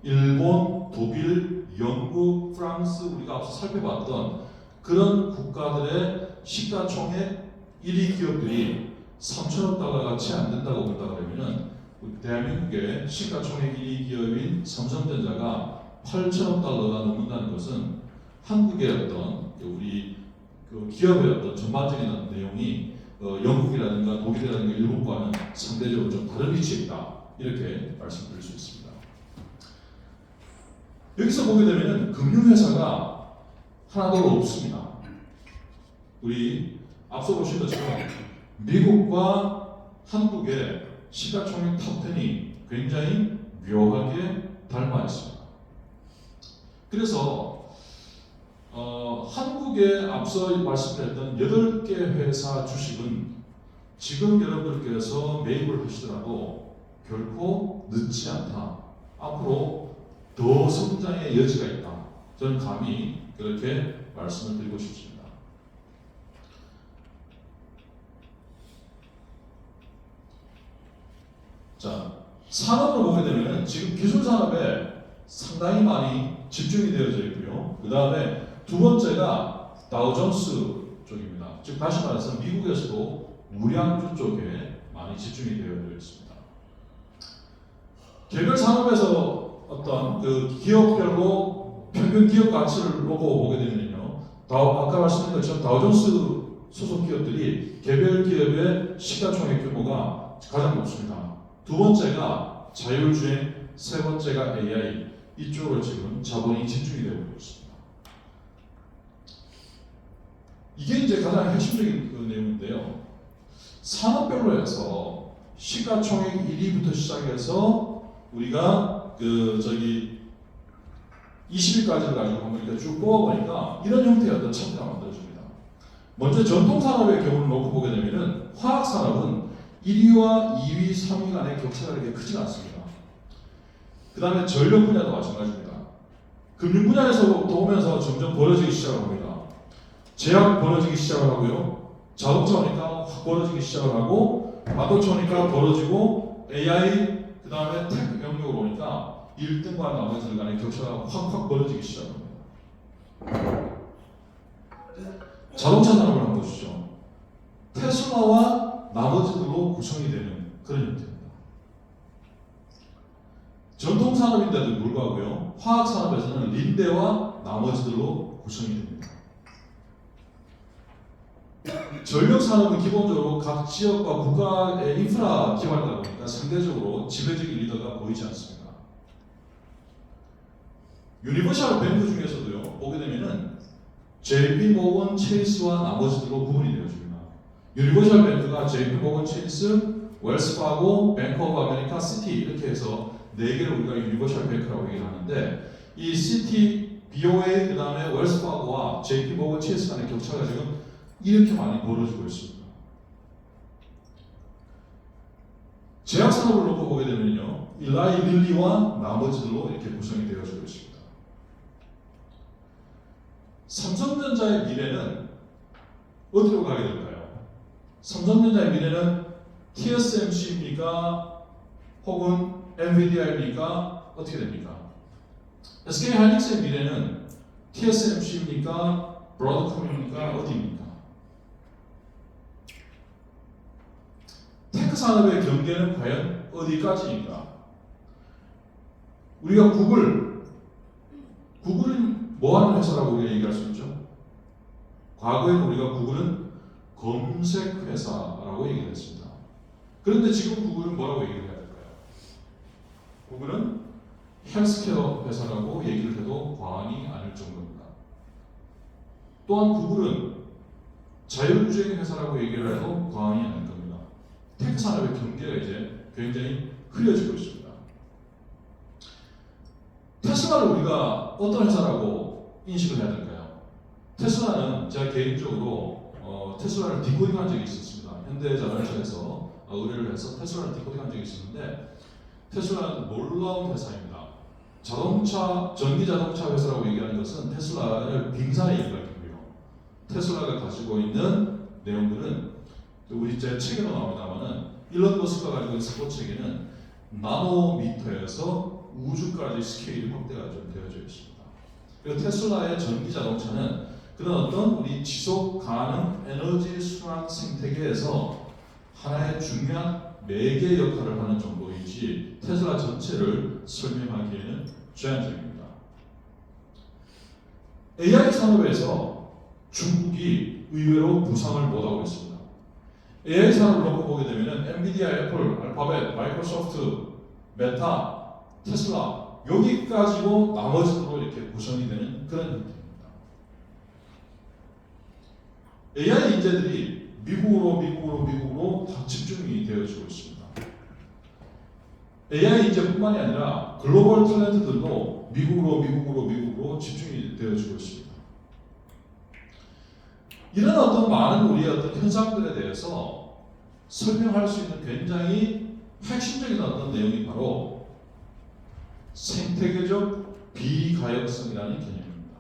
일본, 독일, 영국, 프랑스, 우리가 앞서 살펴봤던 그런 국가들의 시가총액 1위 기업들이 3천억 달러가 채 안 된다고 본다 그러면은 대한민국의 시가총액 1위 기업인 삼성전자가 8천억 달러가 넘는다는 것은 한국의 어떤 우리 그 기업의 어떤 전반적인 어떤 내용이 영국이라든가 독일이라든가 일본과는 상대적으로 좀 다른 위치에 있다, 이렇게 말씀드릴 수 있습니다. 여기서 보게 되면은 금융회사가 하나도 없습니다. 우리 앞서 보신 것처럼 미국과 한국의 시가총액 탑10이 굉장히 묘하게 닮아 있습니다. 그래서 한국에 앞서 말씀드렸던 8개 회사 주식은 지금 여러분들께서 매입을 하시더라도 결코 늦지 않다. 앞으로 더 성장의 여지가 있다. 저는 감히 그렇게 말씀을 드리고 싶습니다. 자, 산업을 보게 되면 지금 기술 산업에 상당히 많이 집중이 되어져 있고요. 그 다음에 두 번째가 다우존스 쪽입니다. 즉 다시 말해서 미국에서도 우량주 쪽에 많이 집중이 되어 있습니다. 개별 산업에서 어떤 그 기업별로 평균 기업 가치를 놓고 보게 되면요, 아까 말씀드린 것처럼 다우존스 소속 기업들이 개별 기업의 시가총액 규모가 가장 높습니다. 두 번째가 자율주행, 세 번째가 AI, 이쪽으로 지금 자본이 집중이 되고 있습니다. 이게 이제 가장 핵심적인 그 내용인데요. 산업별로 해서 시가총액 1위부터 시작해서 우리가 20위까지를 가지고 한번 이렇게 쭉 뽑아보니까 이런 형태의 어떤 차트가 만들어집니다. 먼저 전통산업의 경우를 놓고 보게 되면은 화학산업은 1위와 2위, 3위 간의 격차가 그렇게 크지 않습니다. 그 다음에 전력 분야도 마찬가지입니다. 금융 분야에서부터 오면서 점점 벌어지기 시작을 합니다. 제약 벌어지기 시작을 하고요. 자동차 오니까 확 벌어지기 시작을 하고, 반도체 오니까 벌어지고, AI, 그 다음에 테크 영역으로 오니까 1등과 나머지들 간의 격차가 확 벌어지기 시작합니다. 자동차 산업을 한번 보시죠. 테슬라와 나머지들로 구성이 되는 그런 형태입니다. 전통 산업인데도 불구하고요, 화학 산업에서는 린데와 나머지들로 구성이 됩니다. 전력 산업은 기본적으로 각 지역과 국가의 인프라 기반이다 보니까 상대적으로 지배적인 리더가 보이지 않습니다. 유니버셜 뱅크 중에서도요, 보게 되면은 JP 모건 체이스와 나머지들로 구분이 되어집니다. 유니버셜 뱅크가 JP 모건 체이스, 웰스파고, 뱅크 오브 아메리카, 시티 이렇게 해서 4개를 우리가 유니버셜 뱅크라고 얘기를 하는데, 이 시티, BOA, 그 다음에 웰스파고와 JP 모건 체이스 간의 격차가 지금 이렇게 많이 벌어지고 있습니다. 제약산업을 놓고 보게 되면요, 일라이 릴리와 나머지들로 이렇게 구성이 되어지고 있습니다. 삼성전자의 미래는 어디로 가게 될까요? 삼성전자의 미래는 TSMC입니까? 혹은 엔비디아입니까? 어떻게 됩니까? SK하이닉스의 미래는 TSMC입니까? 브로드컴입니까? 어디입니까? 테크 산업의 경계는 과연 어디까지입니까? 우리가 구글은 뭐하는 회사라고 우리가 얘기할 수 있죠? 과거에는 우리가 구글은 검색 회사라고 얘기를 했습니다. 그런데 지금 구글은 뭐라고 얘기를 해야 될까요? 구글은 헬스케어 회사라고 얘기를 해도 과언이 아닐 정도입니다. 또한 구글은 자율주행 회사라고 얘기를 해도 과언이 아닐 겁니다. 테크 산업의 경계가 이제 굉장히 흐려지고 있습니다. 테슬라를 우리가 어떤 회사라고 인식을 해야 될까요? 테슬라는 제가 개인적으로 테슬라를 디코딩한 적이 있었습니다. 현대자동차에서 의뢰를 해서 테슬라를 디코딩한 적이 있었는데, 테슬라는 놀라운 회사입니다. 전기 자동차 회사라고 얘기하는 것은 테슬라를 빙산에 일가하고요. 테슬라가 가지고 있는 내용들은 우리 제 책에도 나옵니다만은, 일론 머스크가 가지고 있는 스포츠에게는 나노미터에서 우주까지 스케일이 확대가 좀 되어져 있습니다. 그리고 테슬라의 전기 자동차는 그런 어떤 우리 지속 가능 에너지 순환 생태계에서 하나의 중요한 매개 역할을 하는 정도이지 테슬라 전체를 설명하기에는 제한적입니다. AI 산업에서 중국이 의외로 부상을 못하고 있습니다. AI 산업을 놓고 보게 되면 엔비디아, 애플, 알파벳, 마이크로소프트, 메타, 테슬라 여기까지고 나머지로 이렇게 구성이 되는 그런 형태입니다. AI 인재들이 미국으로 다 집중이 되어지고 있습니다. AI 인재뿐만이 아니라 글로벌 탤런트들도 미국으로 집중이 되어지고 있습니다. 이런 어떤 많은 우리의 어떤 현상들에 대해서 설명할 수 있는 굉장히 핵심적인 어떤 내용이 바로 생태계적 비가역성이라는 개념입니다.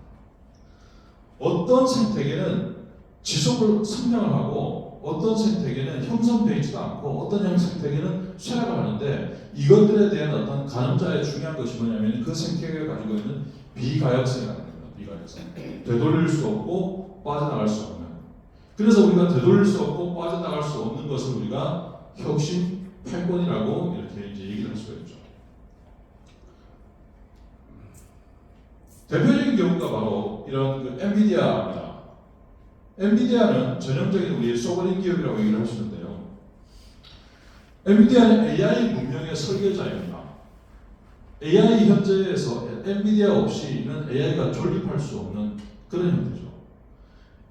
어떤 생태계는 지속을 성장을 하고 어떤 생태계는 형성되지도 않고 어떤 생태계는 쇠락을 하는데 이것들에 대한 어떤 가늠자의 중요한 것이 뭐냐면 그 생태계가 가지고 있는 비가역성이라는 겁니다. 비가역성. 되돌릴 수 없고 빠져나갈 수 없는. 그래서 우리가 되돌릴 수 없고 빠져나갈 수 없는 것을 우리가 혁신 패권이라고 이렇게 이제 얘기를 할 수가 있죠. 대표적인 경우가 바로 이런 그 엔비디아입니다. 엔비디아는 전형적인 우리의 소버린 기업이라고 얘기를 하시는데요. 엔비디아는 AI 문명의 설계자입니다. AI 현재에서 엔비디아 없이는 AI가 존립할 수 없는 그런 형태죠.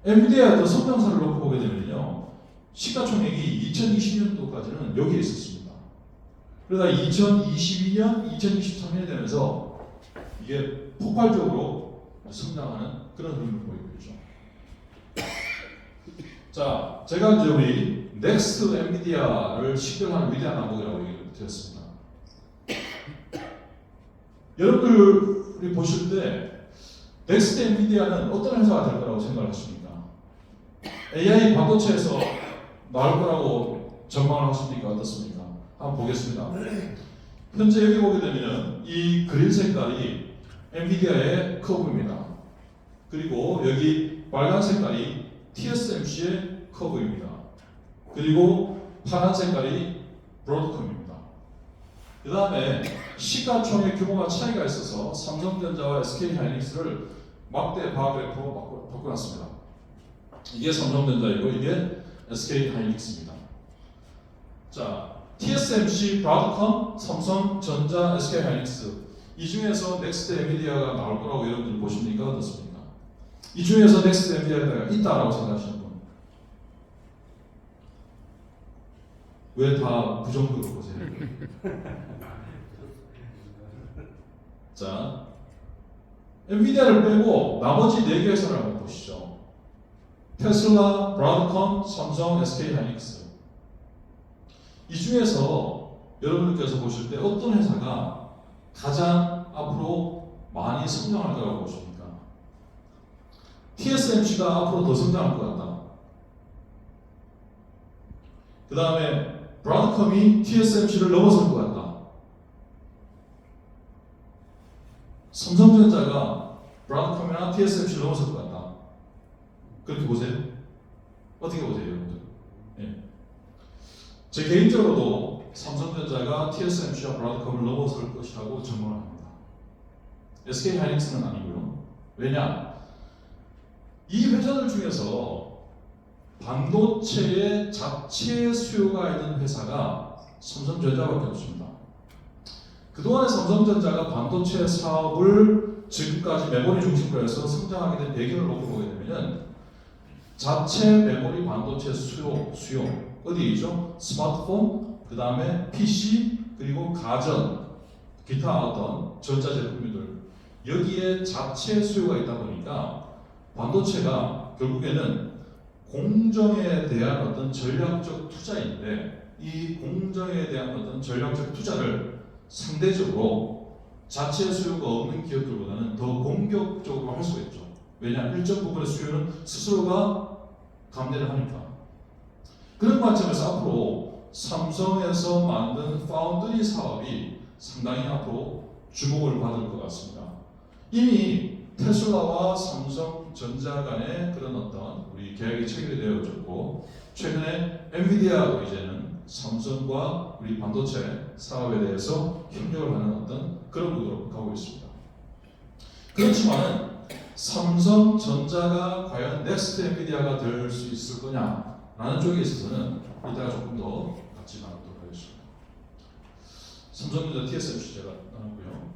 엔비디아의 어떤 성장사를 놓고 보게 되면요, 시가총액이 2020년도까지는 여기에 있었습니다. 그러다 2022년, 2023년이 되면서 이게 폭발적으로 성장하는 그런 흐름을 보이고 있죠. 자, 제가 이제 우리 넥스트 엔비디아를 식별하는 위대한 왕국이라고 얘기를 드렸습니다. 여러분들이 보실 때 넥스트 엔비디아는 어떤 회사가 될 거라고 생각을 하십니까? AI 반도체에서 나올 거라고 전망을 하십니까? 어떻습니까? 한번 보겠습니다. 현재 여기 보게 되면 이 그린 색깔이 엔비디아의 커브입니다. 그리고 여기 빨간 색깔이 TSMC의 커브입니다. 그리고 파란 색깔이 브로드컴입니다. 그 다음에 시가총액 규모가 차이가 있어서 삼성전자와 SK하이닉스를 막대 바그래프로 바꿔놨습니다. 이게 삼성전자이고 이게 SK하이닉스입니다. 자, TSMC, 브로드컴, 삼성전자, SK하이닉스 이 중에서 넥스트 엔비디아가 나올 거라고 여러분들 보십니까? 어떻습니까? 이 중에서 넥스트 엔비디아가 있다라고 생각하시는 분? 왜 다 부정적으로 보세요? 자, 엔비디아를 빼고 나머지 4개 회사를 한번 보시죠. 테슬라, 브로드컴, 삼성, SK하이닉스. 이 중에서 여러분들께서 보실 때 어떤 회사가 가장 앞으로 많이 성장할 거라고 보십니까? TSMC가 앞으로 더 성장할 것 같다. 그 다음에 브로드컴이 TSMC를 넘어설 것 같다. 삼성전자가 브로드컴이나 TSMC를 넘어설 것 같다. 그렇게 보세요. 어떻게 보세요, 여러분들? 예. 제 개인적으로도 삼성전자가 TSMC와 브로드컴을 넘어설 것이라고 전망을 합니다. SK하이닉스는 아니고요. 왜냐? 이 회사들 중에서 반도체의 자체 수요가 있는 회사가 삼성전자밖에 없습니다. 그동안에 삼성전자가 반도체 사업을 지금까지 메모리 중심으로 해서 성장하게 된 배경을 놓고 보게 되면 자체 메모리 반도체 수요 어디에 있죠? 스마트폰, 그 다음에 PC, 그리고 가전, 기타 어떤 전자제품들 여기에 자체 수요가 있다 보니까 반도체가 결국에는 공정에 대한 어떤 전략적 투자인데 이 공정에 대한 어떤 전략적 투자를 상대적으로 자체 수요가 없는 기업들보다는 더 공격적으로 할 수가 있죠. 왜냐? 일정 부분의 수요는 스스로가 감내를 하니까. 그런 관점에서 앞으로 삼성에서 만든 파운드리 사업이 상당히 앞으로 주목을 받을 것 같습니다. 이미 테슬라와 삼성전자 간의 그런 어떤 우리 계약이 체결이 되어졌고 최근에 엔비디아도 이제는 삼성과 우리 반도체 사업에 대해서 협력을 하는 어떤 그런 구도로 가고 있습니다. 그렇지만 삼성전자가 과연 넥스트 엔비디아가 될 수 있을 거냐라는 쪽에 있어서는 이따가 조금 더 같이 나누도록 하겠습니다. 삼성전자 TSMC 제가 나눴고요.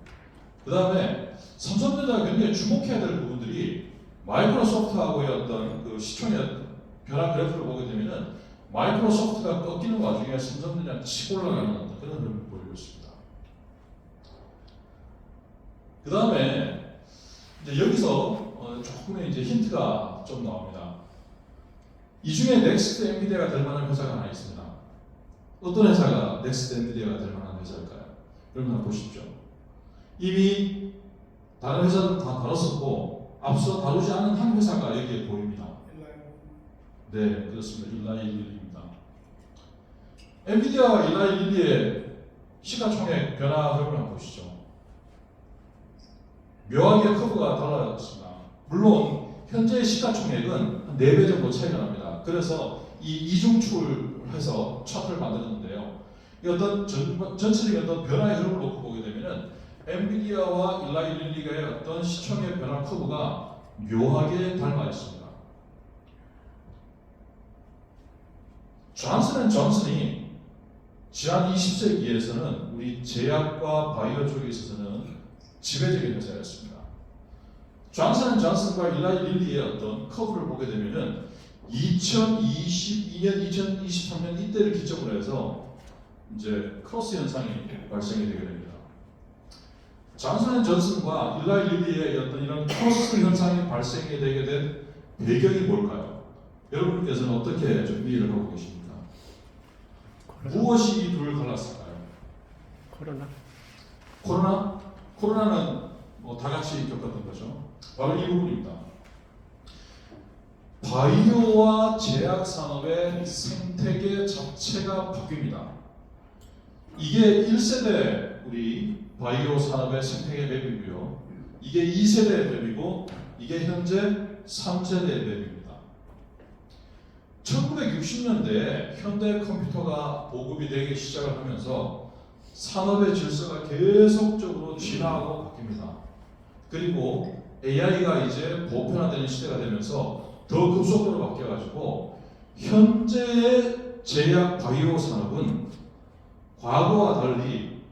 그 다음에 삼성전자가 굉장히 주목해야 될 부분들이 마이크로소프트하고의 어떤 그 시총의 변화 그래프를 보게 되면은 마이크로소프트가 꺾이는 와중에 삼성전자는 치고 올라가는 그런 흐름을 보이고 있습니다. 그 다음에 이제 여기서 조금의 이제 힌트가 좀 나옵니다. 이 중에 넥스트 엔비디아가 될 만한 회사가 하나 있습니다. 어떤 회사가 넥스트 엔비디아가 될 만한 회사일까요? 여러분 한번 보십시오. 이미 다른 회사들은 다 다뤘었고 앞서 다루지 않은 한 회사가 여기에 보입니다. 네, 그렇습니다. 일라이 릴리입니다. 엔비디아와 일라이 릴리의 시가총액 변화 흐름을 한번 보시죠. 묘하게 커브가 달라졌습니다. 물론 현재 시가총액은 4배 정도 차이가 납니다. 그래서 이 이중축을 해서 차트를 만들었는데요. 이 어떤 전체적인 어떤 변화의 흐름을 놓고 보게 되면은 엔비디아와 일라이 릴리가의 어떤 시총의 변화 커브가 묘하게 닮아 있습니다. 존슨앤존슨이 지난 20세기에서는 우리 제약과 바이오 쪽에 있어서는 지배적인 회사였습니다. 존슨앤존슨과 일라이 릴리의 어떤 커브를 보게 되면은 2022년, 2023년 이때를 기점으로 해서 이제 크로스 현상이 발생이 되게 됩니다. 존슨앤존슨과 일라이 릴리의 어떤 이런 크로스 현상이 발생이 되게 된 배경이 뭘까요? 여러분께서는 어떻게 좀 이해를 하고 계십니까? 무엇이 이 둘을 갈랐을까요? 코로나는 뭐 다 같이 겪었던 거죠. 바로 이 부분입니다. 바이오와 제약 산업의 생태계 자체가 바뀝니다. 이게 1세대 우리 바이오 산업의 생태계 맵이고요. 이게 2세대 맵이고 이게 현재 3세대 맵입니다. 1960년대에 현대 컴퓨터가 보급이 되기 시작을 하면서 산업의 질서가 계속적으로 진화하고 바뀝니다. 그리고 AI가 이제 보편화되는 시대가 되면서 더 급속도로 바뀌어가지고 현재의 제약 바이오 산업은 과거와 달리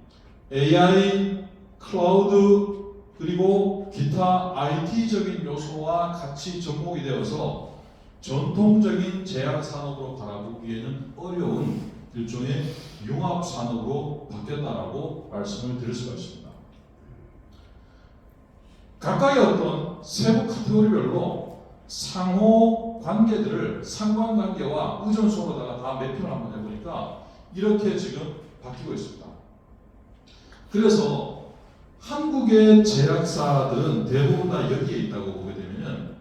AI, 클라우드 그리고 기타 IT적인 요소와 같이 접목이 되어서 전통적인 제약 산업으로 바라보기에는 어려운 일종의 융합 산업으로 바뀌었다라고 말씀을 드릴 수가 있습니다. 각각의 어떤 세부 카테고리별로 상호 관계들을 상관관계와 의존성으로다가 다 매핑을 한번 해보니까 이렇게 지금 바뀌고 있습니다. 그래서 한국의 제약사들은 대부분 다 여기에 있다고 보게 되면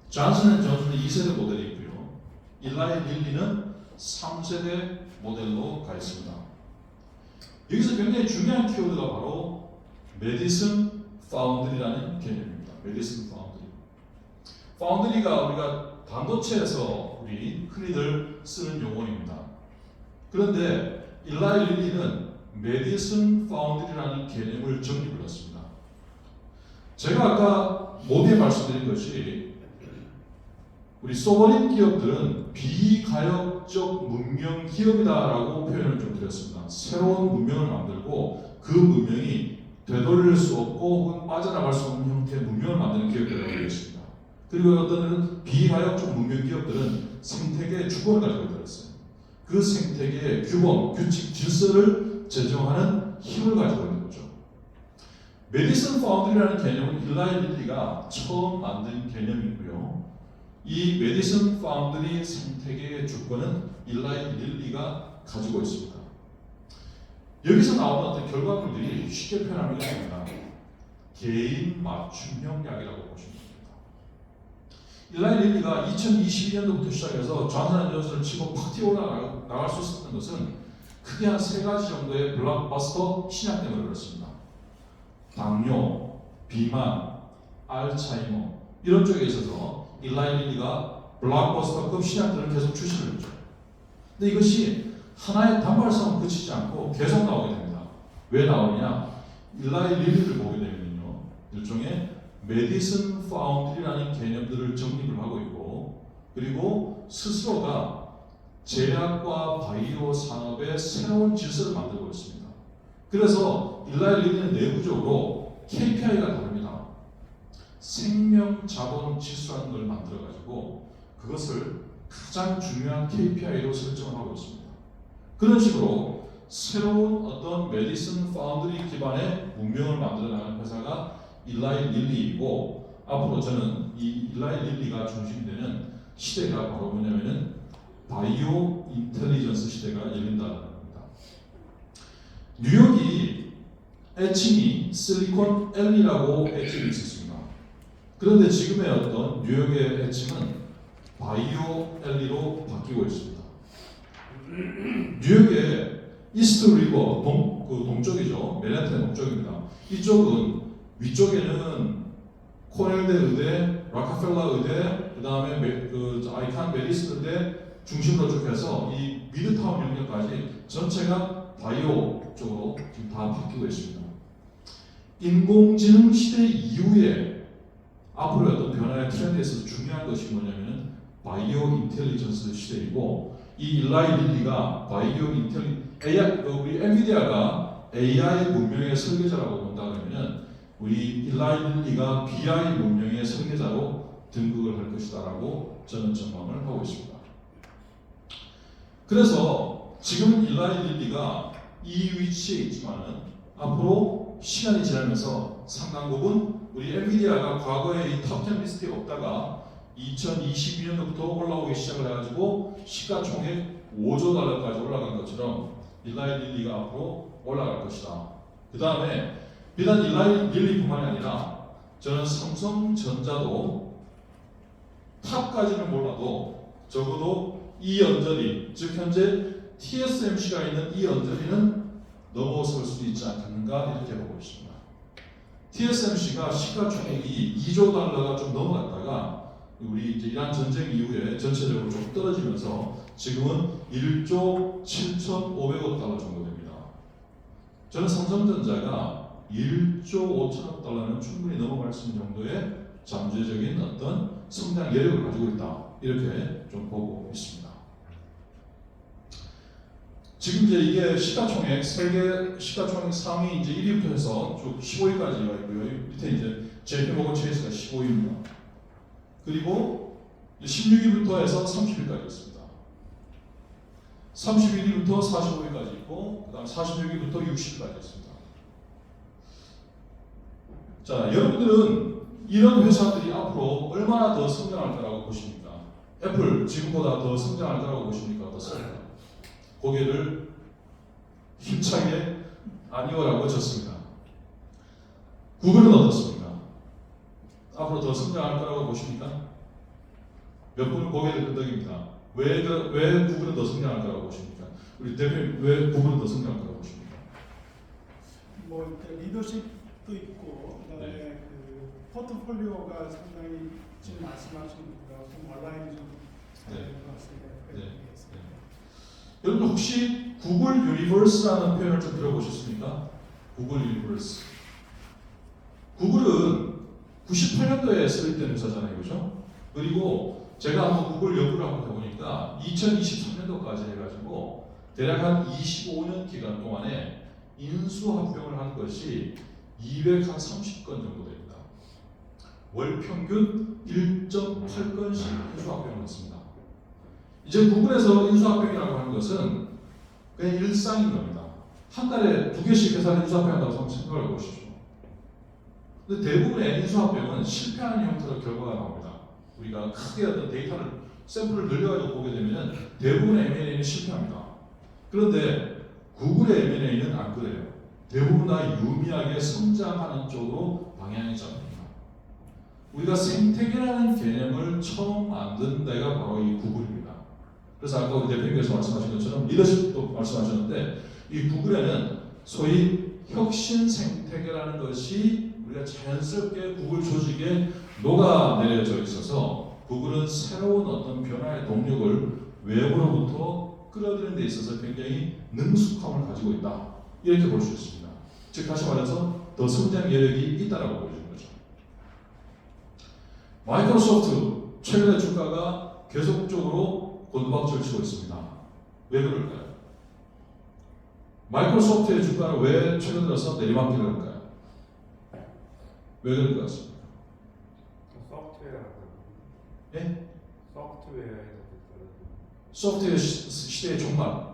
존슨앤존슨은 2세대 모델이 있고요. 일라이 릴리는 3세대 모델로 가 있습니다. 여기서 굉장히 중요한 키워드가 바로 메디슨 파운드리라는 개념입니다. 메디슨 파운드리. 파운드리가 우리가 반도체에서 우리 흔히들 쓰는 용어입니다. 그런데 일라이 릴리는 메디슨 파운드리라는 개념을 정립을 했습니다. 제가 아까 모두에 말씀드린 것이 우리 소버린 기업들은 비가역적 문명 기업이다라고 표현을 좀 드렸습니다. 새로운 문명을 만들고 그 문명이 되돌릴 수 없고 혹은 빠져나갈 수 없는 형태의 문명을 만드는 기업이라고 되었습니다. 그리고 어떤 비가역적 문명 기업들은 생태계의 주권을 가지고 있었어요. 그 생태계의 규범, 규칙, 질서를 제정하는 힘을 가지고 있는 거죠. 메디슨 파운드리라는 개념은 일라이 릴리가 처음 만든 개념이고요. 이 메디슨 파운드리 생태계의 주권은 일라이 릴리가 가지고 있습니다. 여기서 나오는 어떤 결과물들이 쉽게 표현하면 이렇습니다. 개인 맞춤형 약이라고 보시면 됩니다. 일라이 릴리가 2022년도부터 시작해서 존슨앤존슨을 치고 팍 뛰어 올라갈 수 있었던 것은 크게 한 3가지 정도의 블록버스터 신약 때문에 그렇습니다. 당뇨, 비만, 알츠하이머 이런 쪽에 있어서 일라이 릴리가 블록버스터급 신약들을 계속 출시를 했죠. 근데 이것이 하나의 단발성은 그치지 않고 계속 나오게 됩니다. 왜 나오느냐? 일라이 릴리를 보게 되면요, 일종의 메디슨 파운드리라는 개념들을 정립을 하고 있고, 그리고 스스로가 제약과 바이오 산업의 새로운 질서를 만들고 있습니다. 그래서 일라이 릴리는 내부적으로 KPI가 다릅니다. 생명 자본 지수라는 걸 만들어 가지고 그것을 가장 중요한 KPI로 설정을 하고 있습니다. 그런 식으로 새로운 어떤 메디슨 파운드리 기반의 문명을 만들어 나가는 회사가 일라이 릴리이고, 앞으로 저는 이 일라이 릴리가 중심이 되는 시대가 바로 뭐냐면은 바이오 인텔리전스 시대가 열린다는 겁니다. 뉴욕이 애칭이 실리콘 앨리라고 애칭이 있었습니다. 그런데 지금의 어떤 뉴욕의 애칭은 바이오 앨리로 바뀌고 있습니다. 뉴욕의 이스트 리버 동쪽이죠. 맨해튼의 동쪽입니다. 이쪽은 위쪽에는 코넬대 의대, 락카펠라 의대, 그 다음에 아이칸 메디슨 의대 중심으로 쭉 해서 이 미드타운 영역까지 전체가 바이오 쪽으로 지금 다 바뀌고 있습니다. 인공지능 시대 이후에 앞으로 어떤 변화의 트렌드에 있어서 중요한 것이 뭐냐면은 바이오 인텔리전스 시대이고, 이 일라이 릴리가 바이오 AI, 우리 엔비디아가 AI 문명의 설계자라고 본다 그러면은 우리 일라이 릴리가 BI 문명의 설계자로 등극을 할 것이다라고 저는 전망을 하고 있습니다. 그래서 지금 일라이 릴리가 이 위치에 있지만은 앞으로 시간이 지나면서 상당 부분 우리 엔비디아가 과거에 이 탑10 리스트에 없다가 2022년도부터 올라오기 시작을 해가지고 시가총액 5조 달러까지 올라간 것처럼 일라이 릴리가 앞으로 올라갈 것이다. 그 다음에 비단 일라이 릴리뿐만이 아니라 저는 삼성전자도 탑까지는 몰라도 적어도 이 언저리, 즉 현재 TSMC가 있는 이 언저리는 넘어설 수 있지 않겠는가 이렇게 보고 있습니다. TSMC가 시가총액이 2조 달러가 좀 넘어갔다가 우리 이제 이란 전쟁 이후에 전체적으로 좀 떨어지면서 지금은 1조 7,500억 달러 정도 됩니다. 저는 삼성전자가 1조 5천억 달러는 충분히 넘어갈 수 있는 정도의 잠재적인 어떤 성장 여력을 가지고 있다, 이렇게 좀 보고 있습니다. 지금 이제 이게 시가총액, 세계 시가총액 상위 이제 1위부터 해서 쭉 15위까지가 있고요. 밑에 이제 JP모건 체이스가 15위입니다. 그리고 16위부터 해서 30위까지 있습니다. 31위부터 45위까지 있고, 그 다음 46위부터 60위까지 있습니다. 자, 여러분들은 이런 회사들이 앞으로 얼마나 더 성장할 거라고 보십니까? 애플 지금보다 더 성장할 거라고 보십니까? 어떻습니까? 고개를 힘차게 아니오라고 졌습니다. 구글은 어떻습니까? 앞으로 더 성장할 거라고 보십니까? 몇 분은 고개를 끄덕입니다. 왜 구글은 더 성장할 거라고 보십니까? 우리 대표님, 왜 구글은 더 성장할 거라고 보십니까? 뭐 리더십도 있고, 그다음에 네. 그 포트폴리오가 상당히 지금 말씀하신 거랑 좀 온라인이 좀 네. 되는 것 같습니다. 네. 여러분 혹시 구글 유니버스라는 표현을 좀 들어보셨습니까? 구글 유니버스. 구글은 98년도에 설립된 회사잖아요, 그죠? 그리고 제가 한번 구글 연구를 한번 해보니까 2023년도까지 해가지고 대략 한 25년 기간 동안에 인수합병을 한 것이 230건 정도 됩니다. 월 평균 1.8건씩 인수합병을 했습니다. 이제 구글에서 인수합병이라고 하는 것은 그냥 일상인 겁니다. 한 달에 2개씩 회사를 인수합병한다고 생각을 해보시죠. 근데 대부분의 인수합병은 실패하는 형태로 결과가 나옵니다. 우리가 크게 어떤 데이터를 샘플을 늘려가지고 보게 되면 대부분의 M&A는 실패합니다. 그런데 구글의 M&A는 안 그래요. 대부분 다 유미하게 성장하는 쪽으로 방향이 잡힙니다. 우리가 생태계라는 개념을 처음 만든 데가 바로 이 구글입니다. 그래서 아까 우리 대표님께서 말씀하신 것처럼 리더십도 말씀하셨는데, 이 구글에는 소위 혁신 생태계라는 것이 우리가 자연스럽게 구글 조직에 녹아내려져 있어서 구글은 새로운 어떤 변화의 동력을 외부로부터 끌어들이는 데 있어서 굉장히 능숙함을 가지고 있다, 이렇게 볼 수 있습니다. 즉 다시 말해서 더 성장 여력이 있다라고 보여주는 거죠. 마이크로소프트 최근에 주가가 계속적으로 곤두박질을 치고 있습니다. 왜 그럴까요? 마이크로소프트의 주가는 왜 최근 들어서 내리막길을 할까요? 왜 그럴 것 같습니까? 소프트웨어. 예? 소프트웨어에서 소프트웨어 시대의 종말.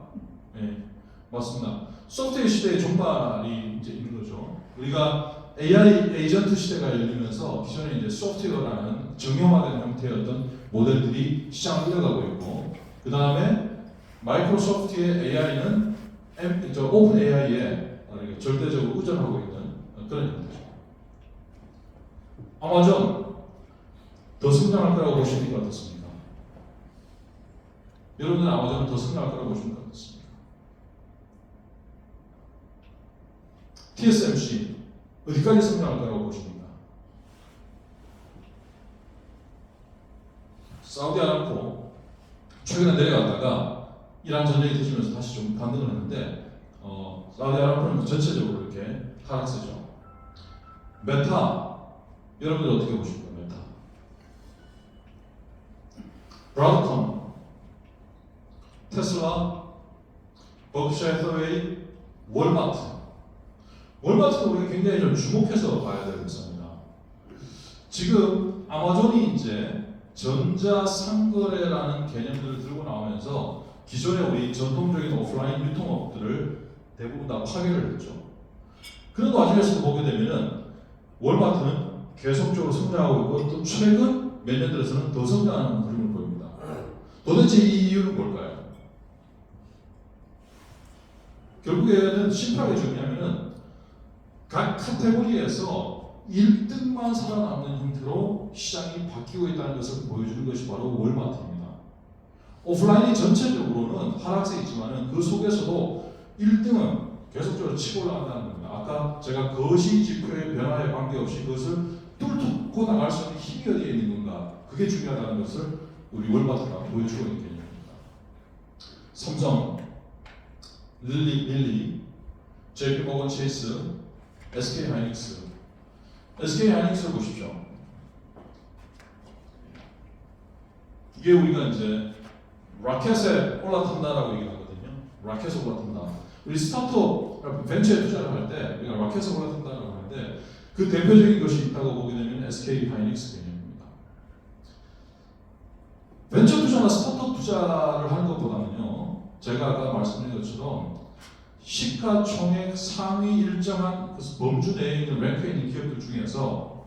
예, 맞습니다. 소프트웨어 시대의 종말이 이제 있는 거죠. 우리가 AI 에이전트 시대가 열리면서 기존에 이제 소프트웨어라는 정형화된 형태의 어떤 모델들이 시장을 이어가고 있고, 그 다음에 마이크로소프트의 AI는 오픈 AI에 절대적으로 의존하고 있는 그런 형태죠. 아마존 더 성장할 거라고 보시니까 어떻습니까? 여러분들은 아마존은 더 성장할 거라고 보시니까 어떻습니까? TSMC 어디까지 성장할 거라고 보십니까? 사우디아람코 최근에 내려갔다가 이란 전쟁이 터지면서 다시 좀 반등을 했는데 사우디아람코는 전체적으로 이렇게 하락세죠. 메타 여러분들 어떻게 보십니까? 메타 브라드컴 테슬라 버크셔 해서웨이 월마트도 우리가 굉장히 좀 주목해서 봐야 될 회사입니다. 지금 아마존이 이제 전자상거래라는 개념들을 들고 나오면서 기존의 우리 전통적인 오프라인 유통업들을 대부분 다 파괴를 했죠. 그런 와중에서 보게 되면은 월마트는 계속적으로 성장하고 있고 또 최근 몇 년 들어서는 더 성장하는 그림을 보입니다. 도대체 이 이유는 뭘까요? 결국에는 심플하게 정리하면은 각 카테고리에서 1등만 살아남는 형태로 시장이 바뀌고 있다는 것을 보여주는 것이 바로 월마트입니다. 오프라인이 전체적으로는 하락세 있지만은 그 속에서도 1등은 계속적으로 치고 올라간다는 겁니다. 아까 제가 거시 지표의 변화에 관계없이 그것을 뚫고 나갈 수 있는 힘이 어디에 있는 건가, 그게 중요하다는 것을 우리 월마트가 보여주고 있는 개념입니다. 삼성, 릴리, JP모건 체이스, SK하이닉스. SK하이닉스를 보십시오. 이게 우리가 이제 라켓에 올라탄다라고 얘기를 하거든요. 라켓에 올라탄다. 우리 스타트업 벤처에 투자를 할 때 우리가 라켓에 올라탄다라고 하는데 그 대표적인 것이 있다고 보게 되면 SK하이닉스 개념입니다. 벤처 투자나 스타트업 투자를 하는 것보다는요, 제가 아까 말씀드린 것처럼 시가총액 상위 일정한 범주 내에 있는 랭크에 있는 기업들 중에서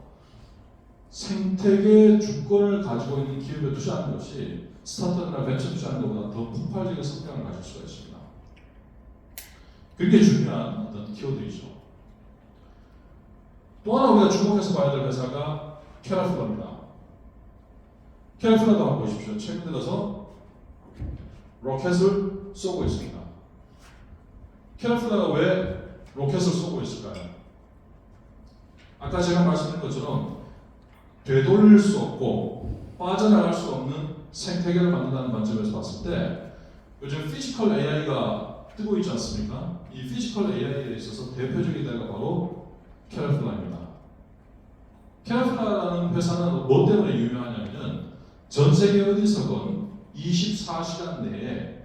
생태계 주권을 가지고 있는 기업에 투자하는 것이 스타트업이나 벤처 투자하는 것보다 더 폭발적인 성장을 가질 수가 있습니다. 굉장히 중요한 어떤 키워드이죠. 또 하나 우리가 주목해서 봐야 될 회사가 캐라필라입니다. 캐라필라도 한번 보십시오. 최근 들어서 로켓을 쏘고 있습니다. 캐라필라가 왜 로켓을 쏘고 있을까요? 아까 제가 말씀드린 것처럼 되돌릴 수 없고 빠져나갈 수 없는 생태계를 만든다는 관점에서 봤을 때 요즘 피지컬 AI가 뜨고 있지 않습니까? 이 피지컬 AI에 있어서 대표적인 데가 바로 캐라필라입니다. 캐라필라라는 회사는 뭐 때문에 유명하냐면 전 세계 어디서건 24시간 내에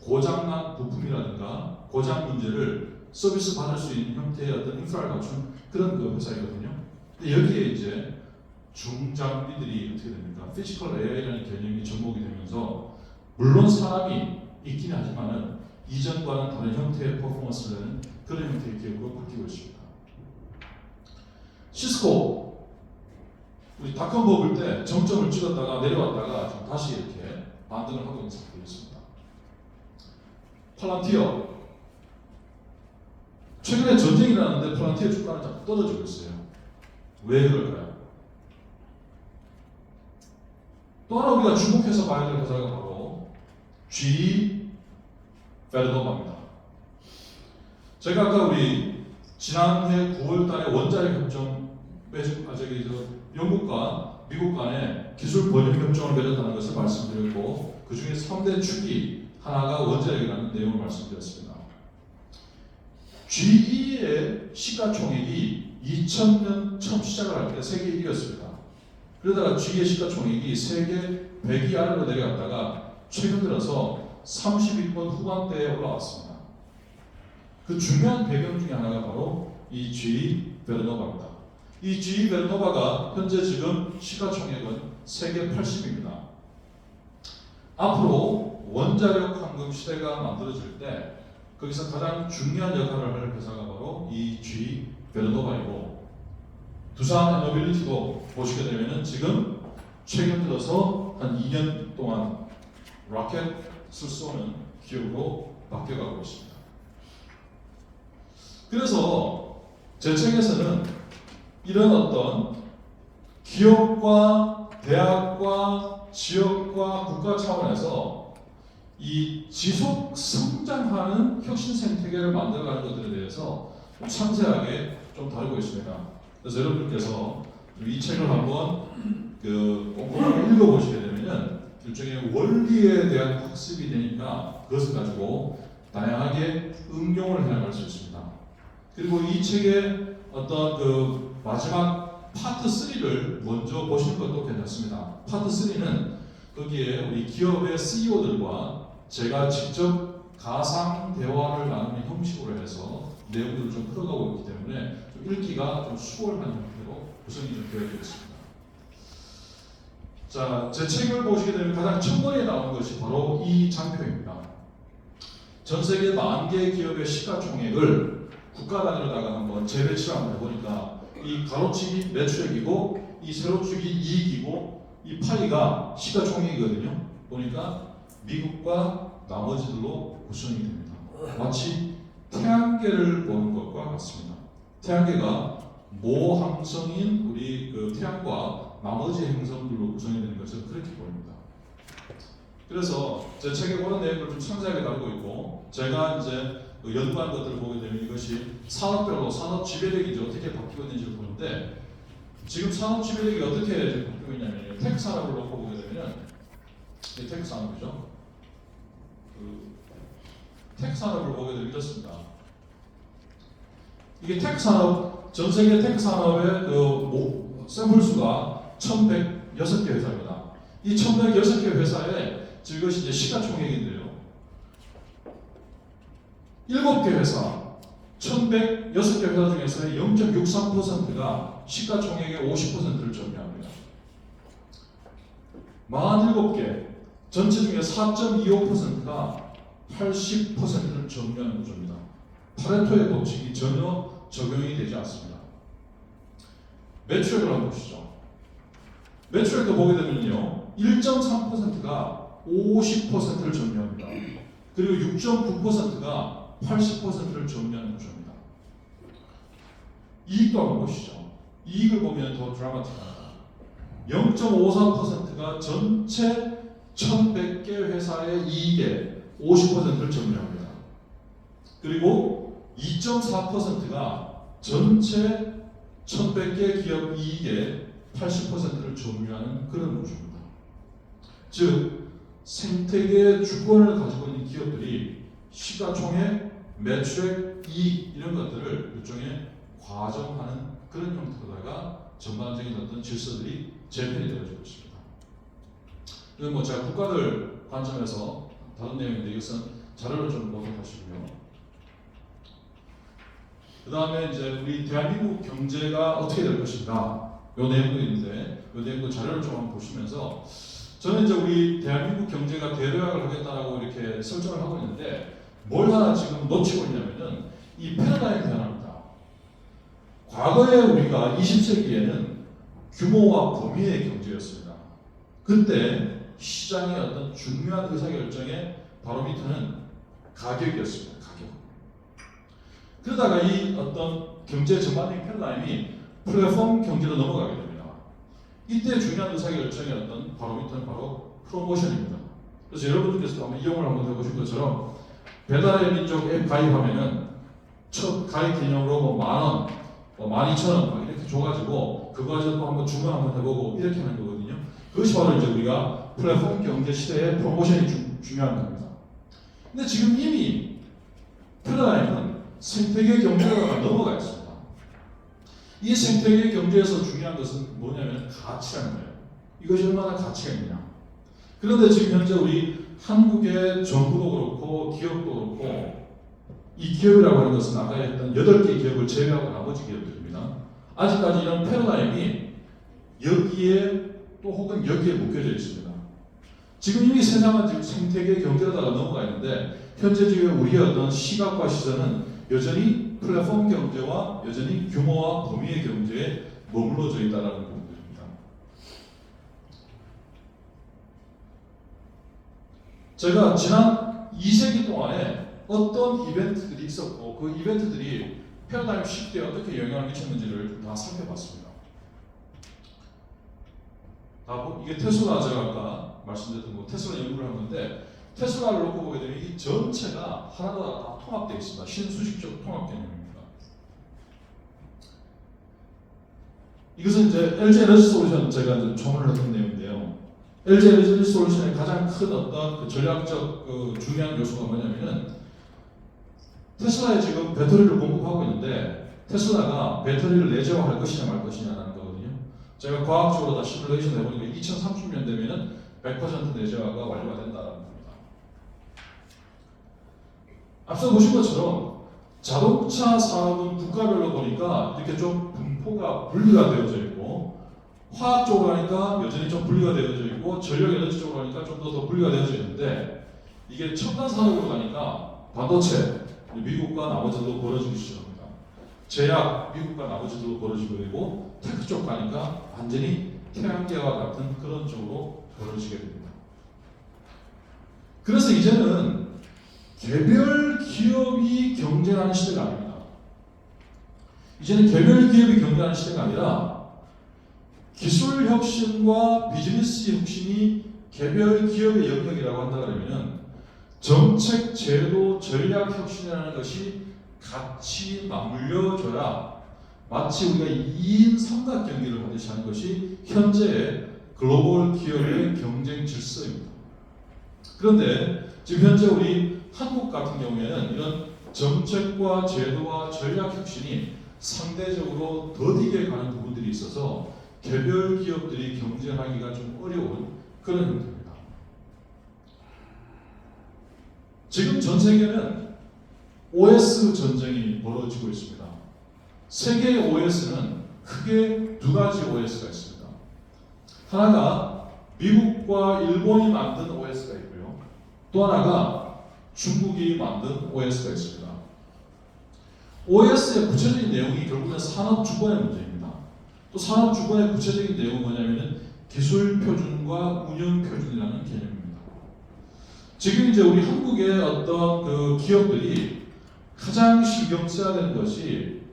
고장난 부품이라든가 고장 문제를 서비스 받을 수 있는 형태의 어떤 인프라를 갖춘 그런 그 회사이거든요. 근데 여기에 이제 중장비들이 어떻게 됩니까? 피지컬 AI라는 개념이 접목이 되면서 물론 사람이 있긴 하지만은 이전과는 다른 형태의 퍼포먼스를 내는 그런 형태의 기업으로 바뀌고 있습니다. 시스코 우리 닷컴 버블 때 정점을 찍었다가 내려왔다가 지금 다시 이렇게 반등을 하고 있는 상태였습니다. 팔란티어 최근에 전쟁이 나는데 팔란티어 주가는 자꾸 떨어지고 있어요. 왜 그럴까요? 또 하나 우리가 주목해서 봐야 될 회사가 바로 GE 베르노바입니다. 제가 아까 우리 지난해 9월달에 원자력 협정 영국과 미국 간에 기술 번역 협정을 맺었다는 것을 말씀드렸고 그 중에 3대 축이 하나가 원자력이라는 내용을 말씀드렸습니다. GE의 시가총액이 2000년 처음 시작을 할 때 세계 1위였습니다. 그러다가 GE의 시가총액이 세계 100위 아래로 내려갔다가 최근 들어서 30위권 후반대에 올라왔습니다. 그 중요한 배경 중에 하나가 바로 이 GE 베르노바입니다. 이 GE 베르노바가 현재 지금 시가총액은 세계 80위입니다. 앞으로 원자력 황금 시대가 만들어질 때 거기서 가장 중요한 역할을 할 회사가 바로 이 GE 벨르노바이고, 두산 에너빌리티도 보시게 되면은 지금 최근 들어서 한 2년 동안 로켓을 쏘는 기업으로 바뀌어가고 있습니다. 그래서 제 책에서는 이런 어떤 기업과 대학과 지역과 국가 차원에서 이 지속 성장하는 혁신 생태계를 만들어가는 것들에 대해서 좀 상세하게 좀 다루고 있습니다. 그래서 여러분께서 이 책을 한번 꼼꼼하게 읽어보시게 되면은 일종의 원리에 대한 학습이 되니까 그것을 가지고 다양하게 응용을 해나갈 수 있습니다. 그리고 이 책의 어떤 마지막 파트 3를 먼저 보시는 것도 괜찮습니다. 파트 3는 거기에 우리 기업의 CEO들과 제가 직접 가상 대화를 나누는 형식으로 해서 내용들을 좀 풀어가고 있기 때문에 좀 읽기가 좀 수월한 형태로 구성이 좀 되어 있습니다. 자, 제 책을 보시게 되면 가장 첫번에 나오는 것이 바로 이 장표입니다. 전 세계 10,000개 기업의 시가총액을 국가 단위로다가 한번 재배치를 한번 해보니까 이 가로치기 매출액이고 이 세로치기 이익이고 이 파이가 시가총액이거든요. 보니까 미국과 나머지들로 구성이 됩니다. 마치 태양계를 보는 것과 같습니다. 태양계가 모함성인 우리 태양과 나머지 행성들로 구성이 되는 것을 그렇게 보입니다. 그래서 제 책에 그런 내용을 좀 상세하게 다루고 있고, 제가 이제 연구한 것들을 보게 되면 이것이 산업별로 산업 지배력이 이제 어떻게 바뀌고 있는지를 보는데, 지금 산업 지배력이 어떻게 바뀌고 있냐면 테크 산업을 놓고 보게 되면 이 테크 산업이죠. 테크 산업을 보게 되면 이렇습니다. 이게 테크 산업, 전 세계 테크 산업의 샘플 수가 1,106개 회사입니다. 이 1,106개 회사에 지금 이것이 이제 시가총액인데요. 7개 회사, 1,106개 회사 중에서의 0.63%가 시가총액의 50%를 점유합니다. 47개, 전체 중에 4.25%가 80%를 점유하는 구조입니다. 파레토의 법칙이 전혀 적용이 되지 않습니다. 매출액을 한번 보시죠. 매출액도 보게 되면요, 1.3%가 50%를 점유합니다. 그리고 6.9%가 80%를 점유하는 구조입니다. 이익도 한번 보시죠. 이익을 보면 더 드라마틱합니다. 0.54%가 전체 1,100개 회사의 이익의 50%를 점유합니다. 그리고 2.4%가 전체 1,100개 기업 이익의 80%를 점유하는 그런 구조입니다. 즉, 생태계 주권을 가지고 있는 기업들이 시가총액, 매출액, 이익 이런 것들을 일종의 과정하는 그런 형태로다가 전반적인 어떤 질서들이 재편이 되어지고 있습니다. 이건 뭐 제가 국가들 관점에서 다른 내용인데 이것은 자료를 좀 보도록 하시고요. 그 다음에 이제 우리 대한민국 경제가 어떻게 될 것인가, 이 내용도 있는데 이 내용도 자료를 좀 한번 보시면서, 저는 이제 우리 대한민국 경제가 대도약을 하겠다라고 이렇게 설정을 하고 있는데 뭘 하나 지금 놓치고 있냐면은 이 패러다임 변화입니다. 과거에 우리가 20세기에는 규모와 범위의 경제였습니다. 그때 시장의 어떤 중요한 의사결정의 바로미터는 가격이었습니다. 가격. 그러다가 이 어떤 경제 전반적인 패러다임이 플랫폼 경제로 넘어가게 됩니다. 이때 중요한 의사결정의 어떤 바로미터는 바로 프로모션입니다. 그래서 여러분들께서도 한번 이용을 한번 해보신 것처럼 배달의 민족 앱 가입하면은 첫 가입 기념으로 뭐 10,000원, 뭐 12,000원 이렇게 줘가지고 그거 가지고 또 한번 주문 한번 해보고 이렇게 하는 거거든요. 그것이 바로 이제 우리가 플랫폼 경제 시대의 프로모션이 중요한 겁니다. 근데 지금 이미 패러다임은 생태계 경제로 넘어가 있습니다. 이 생태계 경제에서 중요한 것은 뭐냐면 가치라는 거예요. 이것이 얼마나 가치가 있느냐. 그런데 지금 현재 우리 한국의 정부도 그렇고 기업도 그렇고, 이 기업이라고 하는 것은 아까 했던 8개 기업을 제외하고 나머지 기업들입니다. 아직까지 이런 패러다임이 여기에 또 혹은 여기에 묶여져 있습니다. 지금 이미 세상은 지금 생태계 경제로다가 넘어가 있는데 현재 지금 우리의 어떤 시각과 시선은 여전히 플랫폼 경제와 여전히 규모와 범위의 경제에 머물러져 있다는 부분입니다. 제가 지난 2세기 동안에 어떤 이벤트들이 있었고 그 이벤트들이 패러다임 시프트에 어떻게 영향을 미쳤는지를 다 살펴봤습니다. 이게 테슬라 제가 아까 말씀드렸던 거 테슬라 연구를 한 건데 테슬라를 놓고 보게 되면 이 전체가 하나가 다 통합되어 있습니다. 신수식적 통합 개념입니다. 이것은 이제 LG 에너지 솔루션 제가 이제 조언을 했던 내용인데요. LG 에너지 솔루션의 가장 큰 어떤 그 전략적 중요한 요소가 뭐냐면은 테슬라에 지금 배터리를 공급하고 있는데 테슬라가 배터리를 내재화할 것이냐 말 것이냐라는 거거든요. 제가 과학적으로 다 시뮬레이션 해보니까 2030년 되면은 100% 내재화가 완료가 된다는 겁니다. 앞서 보신 것처럼 자동차 산업은 국가별로 보니까 이렇게 좀 분포가 분리가 되어져 있고 화학 쪽으로 하니까 여전히 좀 분리가 되어져 있고 전력 에너지 쪽으로 하니까 좀 더 분리가 되어져 있는데 이게 첨단 산업으로 가니까 반도체 미국과 나머지도 벌어지기 시작합니다. 제약 미국과 나머지도 벌어지게 되고 테크 쪽 가니까 완전히 태양계와 같은 그런 쪽으로 벌어지게 됩니다. 그래서 이제는 개별 기업이 경쟁하는 시대가 아닙니다. 이제는 개별 기업이 경쟁하는 시대가 아니라 기술 혁신과 비즈니스 혁신이 개별 기업의 영역이라고 한다 그러면은 정책, 제도, 전략 혁신이라는 것이 같이 맞물려줘야 마치 우리가 2인 삼각경기를 하듯이 하는 것이 현재의 글로벌 기업의 경쟁 질서입니다. 그런데 지금 현재 우리 한국 같은 경우에는 이런 정책과 제도와 전략 혁신이 상대적으로 더디게 가는 부분들이 있어서 개별 기업들이 경쟁하기가 좀 어려운 그런 형태입니다. 지금 전 세계는 OS 전쟁이 벌어지고 있습니다. 세계의 OS는 크게 두 가지 OS가 있습니다. 하나가 미국과 일본이 만든 OS가 있고요. 또 하나가 중국이 만든 OS가 있습니다. OS의 구체적인 내용이 결국은 산업 주권의 문제입니다. 또 산업 주권의 구체적인 내용은 뭐냐면은 기술 표준과 운영 표준이라는 개념입니다. 지금 이제 우리 한국의 어떤 그 기업들이 가장 신경 써야 되는 것이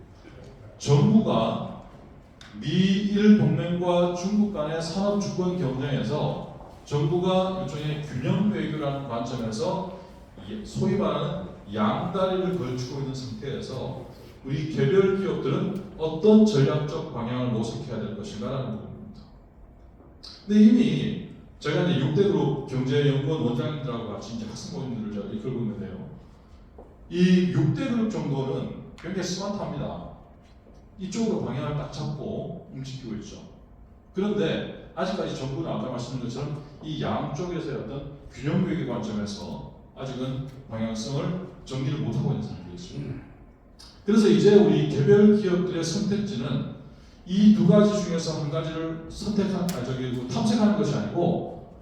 정부가 미일 동맹과 중국 간의 산업 주권 경쟁에서 정부가 일종의 균형 외교라는 관점에서 소위 말하는 양다리를 걸치고 있는 상태에서 우리 개별 기업들은 어떤 전략적 방향을 모색해야 될 것인가라는 부분입니다. 근데 이미 제가 이제 6대 그룹 경제연구원 원장님들하고 같이 이제 학생 모임들을 제가 이끌고 있는데요. 이 6대 그룹 정도는 굉장히 스마트합니다. 이쪽으로 방향을 딱 잡고 움직이고 있죠. 그런데 아직까지 정부는 아까 말씀드린 것처럼 이 양쪽에서의 어떤 균형 외교 관점에서 아직은 방향성을 정리를 못하고 있는 상태에 있습니다. 그래서 이제 우리 개별 기업들의 선택지는 이 두 가지 중에서 한 가지를 탐색하는 것이 아니고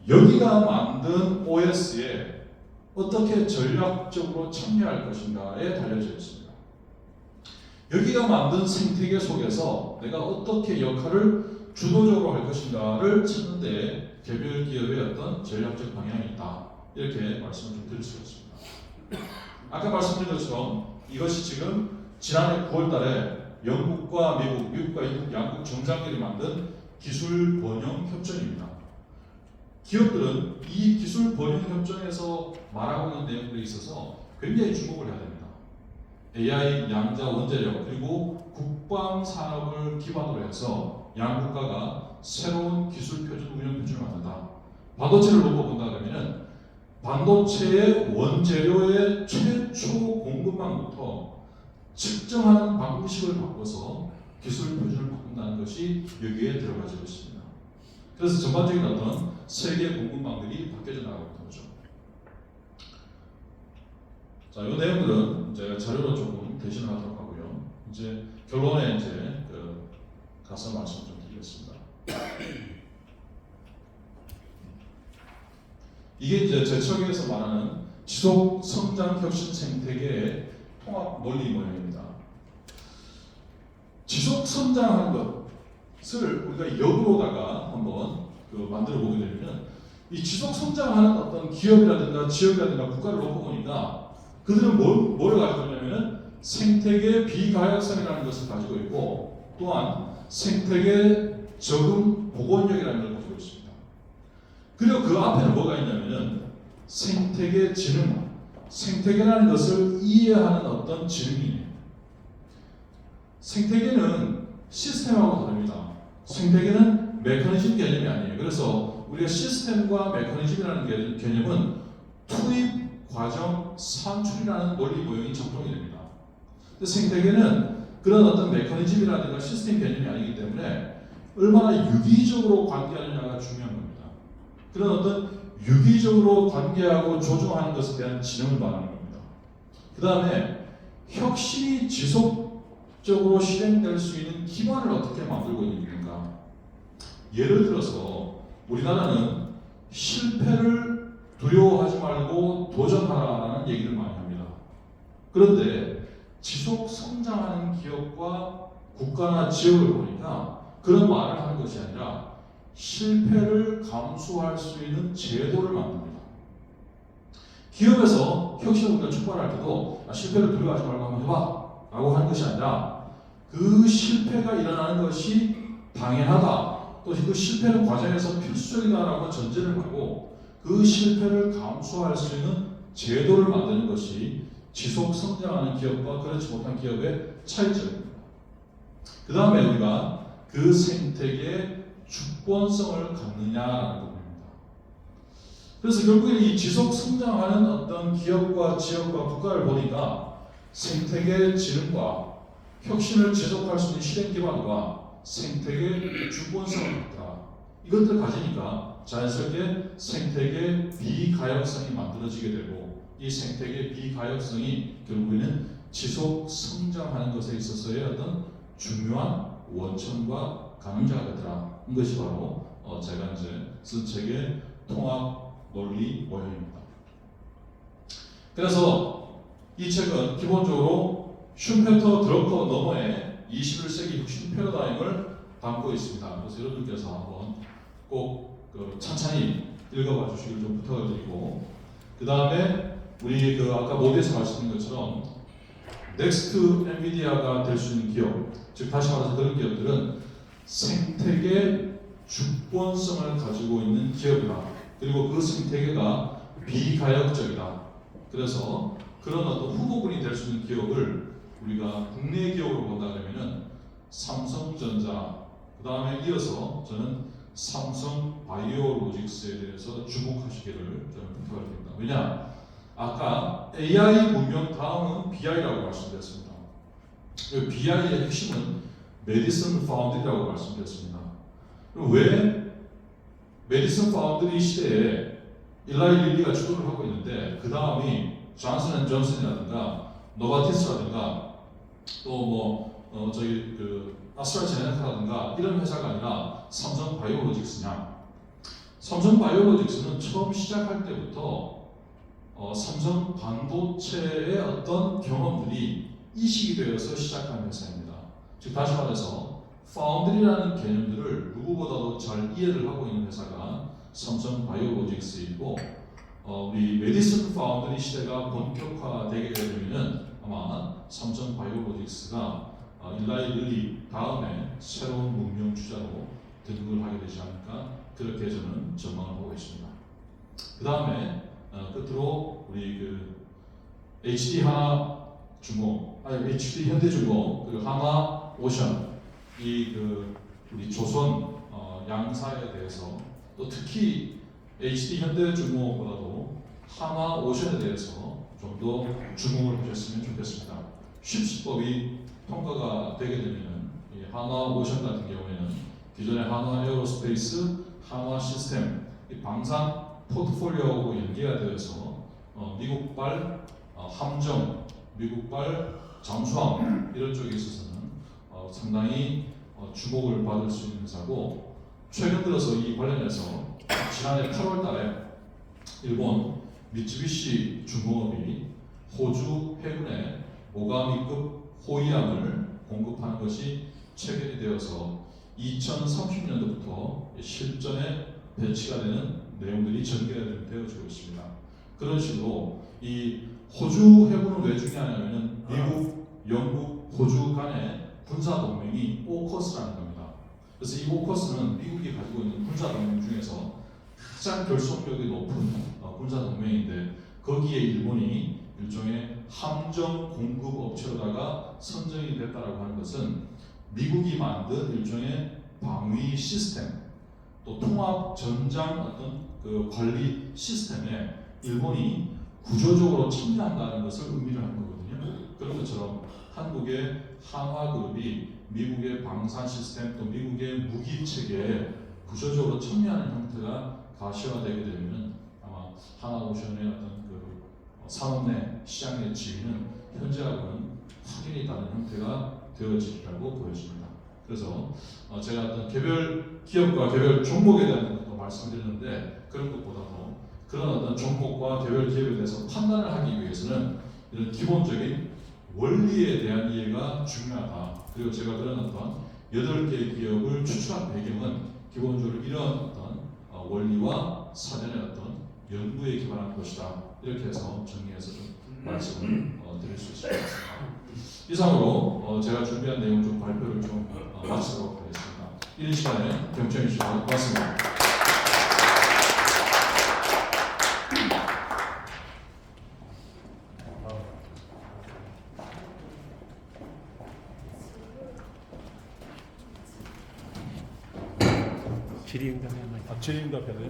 여기가 만든 OS에 어떻게 전략적으로 참여할 것인가에 달려져 있습니다. 여기가 만든 생태계 속에서 내가 어떻게 역할을 주도적으로 할 것인가를 찾는 데 개별 기업의 어떤 전략적 방향이 있다. 이렇게 말씀을 좀 드릴 수가 있습니다. 아까 말씀드린 것처럼 이것이 지금 지난해 9월 달에 영국과 미국과 영국 양국 정상들이 만든 기술 번영 협정입니다. 기업들은 이 기술 번영 협정에서 말하고 있는 내용들에 있어서 굉장히 주목을 해야 됩니다. AI, 양자, 원자력, 그리고 국방 산업을 기반으로 해서 양국가가 새로운 기술 표준, 운영 표준을 만든다. 반도체를 놓고 본다 그러면은 반도체의 원재료의 최초 공급망부터 측정하는 방식을 바꿔서 기술 표준을 바꾼다는 것이 여기에 들어가져 있습니다. 그래서 전반적인 어떤 세계 공급망들이 바뀌어져 나가고 있는 거죠. 자, 이 내용들은 제가 자료로 조금 대신을 하도록 하고요. 이제 결론에 이제 가서 말씀 좀 드리겠습니다. 이게 이제 제 책에서 말하는 지속 성장 혁신 생태계의 통합 논리 모형입니다. 지속 성장하는 것을 우리가 역으로다가 한번 만들어 보게 되면 이 지속 성장하는 어떤 기업이라든가 지역이라든가 국가를 놓고 보니까 그들은 뭐를 가지고 있냐면은 생태계 비가역성이라는 것을 가지고 있고 또한 생태계 적응 복원력이라는 걸 가지고 있습니다. 그리고 그 앞에는 뭐가 있냐면은 생태계 지능, 생태계라는 것을 이해하는 어떤 지능이에요. 생태계는 시스템하고 다릅니다. 생태계는 메커니즘 개념이 아니에요. 그래서 우리가 시스템과 메커니즘이라는 개념은 투입, 과정, 산출이라는 논리 모형이 적용이 됩니다. 근데 생태계는 그런 어떤 메커니즘이라든가 시스템 개념이 아니기 때문에 얼마나 유기적으로 관계하느냐가 중요한 겁니다. 그런 어떤 유기적으로 관계하고 조종하는 것에 대한 지능을 말하는 겁니다. 그 다음에 혁신이 지속적으로 실행될 수 있는 기반을 어떻게 만들고 있는가. 예를 들어서 우리나라는 실패를 두려워하지 말고 도전하라는 얘기를 많이 합니다. 그런데 지속 성장하는 기업과 국가나 지역을 보니까 그런 말을 하는 것이 아니라 실패를 감수할 수 있는 제도를 만듭니다. 기업에서 혁신을 우리가 출발할 때도 실패를 두려워하지 말고 한번 해봐 라고 하는 것이 아니라 그 실패가 일어나는 것이 당연하다, 또 그 실패는 과정에서 필수적이다라고 전제를 하고 그 실패를 감수할 수 있는 제도를 만드는 것이 지속 성장하는 기업과 그렇지 못한 기업의 차이점입니다. 그 다음에 우리가 그 생태계의 주권성을 갖느냐라는 부분입니다. 그래서 결국에 이 지속 성장하는 어떤 기업과 지역과 국가를 보니까 생태계 지능과 혁신을 지속할 수 있는 실행 기반과 생태계 주권성을 갖다. 이것들을 가지니까 자연스럽게 생태계 비가역성이 만들어지게 되고 이 생태계 비가역성이 결국에는 지속 성장하는 것에 있어서의 어떤 중요한 원천과 가늠자가 되더라. 이것이 바로 제가 이제 쓴 책의 통합 논리 모형입니다. 그래서 이 책은 기본적으로 슈페터 드러커 너머의 21세기 혁신 패러다임을 담고 있습니다. 그래서 여러분께서 한번 꼭 천천히 읽어봐 주시길 좀 부탁을 드리고, 그 다음에 우리 아까 모두에서 말씀드린 것처럼 넥스트 엔비디아가 될 수 있는 기업, 즉 다시 말해서 그런 기업들은 생태계 주권성을 가지고 있는 기업이다. 그리고 그 생태계가 비가역적이다. 그래서 그런 어떤 후보군이 될 수 있는 기업을 우리가 국내 기업으로 본다 그러면은 삼성전자, 그 다음에 이어서 저는 삼성 바이오로직스에 대해서 주목하시기를 저는 부탁을 드립니다. 왜냐? 아까 AI 문명 다음은 BI라고 말씀드렸습니다. BI의 핵심은 메디슨 파운드리라고 말씀드렸습니다. 그럼 왜 메디슨 파운드리 시대에 일라이 릴리가 주도를 하고 있는데 그 다음이 존슨 앤 존슨이라든가 노바티스라든가 또 아스트라제네카라든가 이런 회사가 아니라 삼성 바이오로직스냐? 삼성 바이오로직스는 처음 시작할 때부터 삼성 반도체의 어떤 경험들이 이식이 되어서 시작한 회사입니다. 즉 다시 말해서 파운드리라는 개념들을 누구보다도 잘 이해를 하고 있는 회사가 삼성 바이오로직스이고 우리 메디슨 파운드리 시대가 본격화되게 되면 아마 삼성 바이오로직스가 일라이 릴리 다음에 새로운 문명 주자로 등극을 하게 되지 않을까 그렇게 저는 전망을 하고 있습니다. 그 다음에 끝으로 우리 HD 하나 중공, HD 현대중공 그리고 하나 오션 우리 조선 양사에 대해서 또 특히 HD 현대중공보다도 하나 오션에 대해서 좀 더 주목을 하셨으면 좋겠습니다. 쉽시법이 통과가 되게 되면 이 한화 오션 같은 경우에는 기존의 한화 에어로스페이스, 한화 시스템, 이 방산 포트폴리오하고 연계가 되어서 미국발 함정, 미국발 잠수함 이런 쪽에 있어서는 상당히 주목을 받을 수 있는 회사고 최근 들어서 이 관련해서 지난해 8월 달에 일본 미쯔비시 중공업이 호주 해군에 모가미급 호위함을 공급하는 것이 체결이 되어서 2030년도부터 실전에 배치가 되는 내용들이 전개되어지고 있습니다. 그런 식으로 이 호주 해군은 왜 중요하냐면은 미국, 영국, 호주 간의 군사 동맹이 오커스라는 겁니다. 그래서 이 오커스는 미국이 가지고 있는 군사 동맹 중에서 가장 결속력이 높은 군사 동맹인데 거기에 일본이 일종의 함정 공급 업체로다가 선정이 됐다라고 하는 것은 미국이 만든 일종의 방위 시스템 또 통합 전장 어떤 그 관리 시스템에 일본이 구조적으로 참여한다는 것을 의미를 하는 거거든요. 그런 것처럼 한국의 한화그룹이 미국의 방산 시스템 또 미국의 무기 체계에 구조적으로 참여하는 형태가 가시화되게 되면 아마 하나오션의 어떤 그 산업 내 시장 내 지위는 현재하고는 확연히 다른 형태가 되어지리라고 보여집니다. 그래서 제가 어떤 개별 기업과 개별 종목에 대한 것도 말씀드렸는데 그런 것보다도 그런 어떤 종목과 개별 기업에 대해서 판단을 하기 위해서는 이런 기본적인 원리에 대한 이해가 중요하다. 그리고 제가 그런 어떤 8개 기업을 추천한 배경은 기본적으로 이런 어떤 원리와 사전의 어떤 연구에 기반한 것이다. 이렇게 해서 정리해서 좀 말씀을 드릴 수 있을 것 같습니다. 이상으로 제가 준비한 내용 좀 발표를 좀 마치도록 하겠습니다. 이런 시간에 경청해 주셔서 고맙습니다. 질의응답이 한번 질의응답해야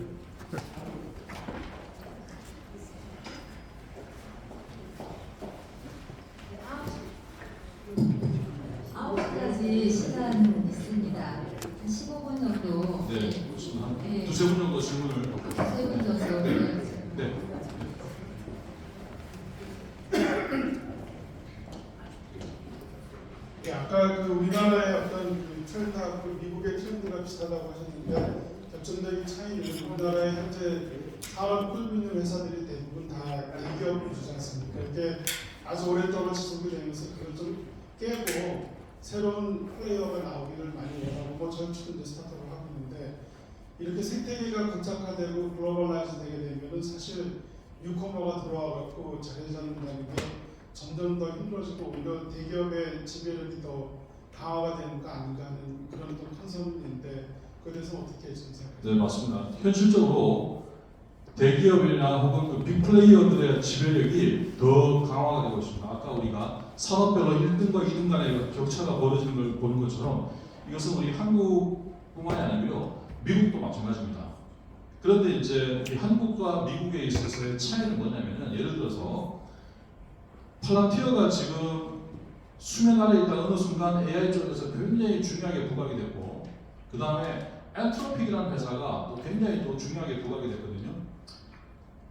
아홉 시까지 시간은 있습니다. 한 15분 정도. 네, 무슨 한 네. 두세 분 정도 질문을. 3분 정도. 네. 예, 아까 그 우리나라의 어떤 그 트렌드하고 미국의 트렌드가 비슷하다고 하셨는데 결정적인 차이는 우리나라의 현재 사업 끌고 있는 회사들이 대부분 다 대기업이지 않습니까? 이게 아주 오랫동안 지속이 되면서 그걸 좀 깨고 새로운 플레이어가 나오기를 많이 원하고 뭐 저희도 이제 스타트업을 하고 있는데 이렇게 생태계가 고착화되고 글로벌라이즈 되게 되면은 사실 뉴커머가 들어와갖고 자리 잡는다는 게 점점 더 힘들어지고 오히려 대기업의 지배력이 더 강화가 되는 거 아닌가 하는 그런 또 컨설인데 그에 대해서 어떻게 좀 생각하세요? 네, 맞습니다. 현실적으로 대기업이나 혹은 그 빅플레이어들의 지배력이 더 강화가 되고 있습니다. 아까 우리가 산업별로 1등과 2등 간의 격차가 벌어지는 걸 보는 것처럼 이것은 우리 한국뿐만이 아니고요. 미국도 마찬가지입니다. 그런데 이제 이 한국과 미국에 있어서의 차이는 뭐냐면은 예를 들어서 팔란티어가 지금 수면 아래에 있다 어느 순간 AI 쪽에서 굉장히 중요하게 부각이 됐고 그 다음에 엔트로픽이라는 회사가 또 굉장히 또 중요하게 부각이 됐거든요.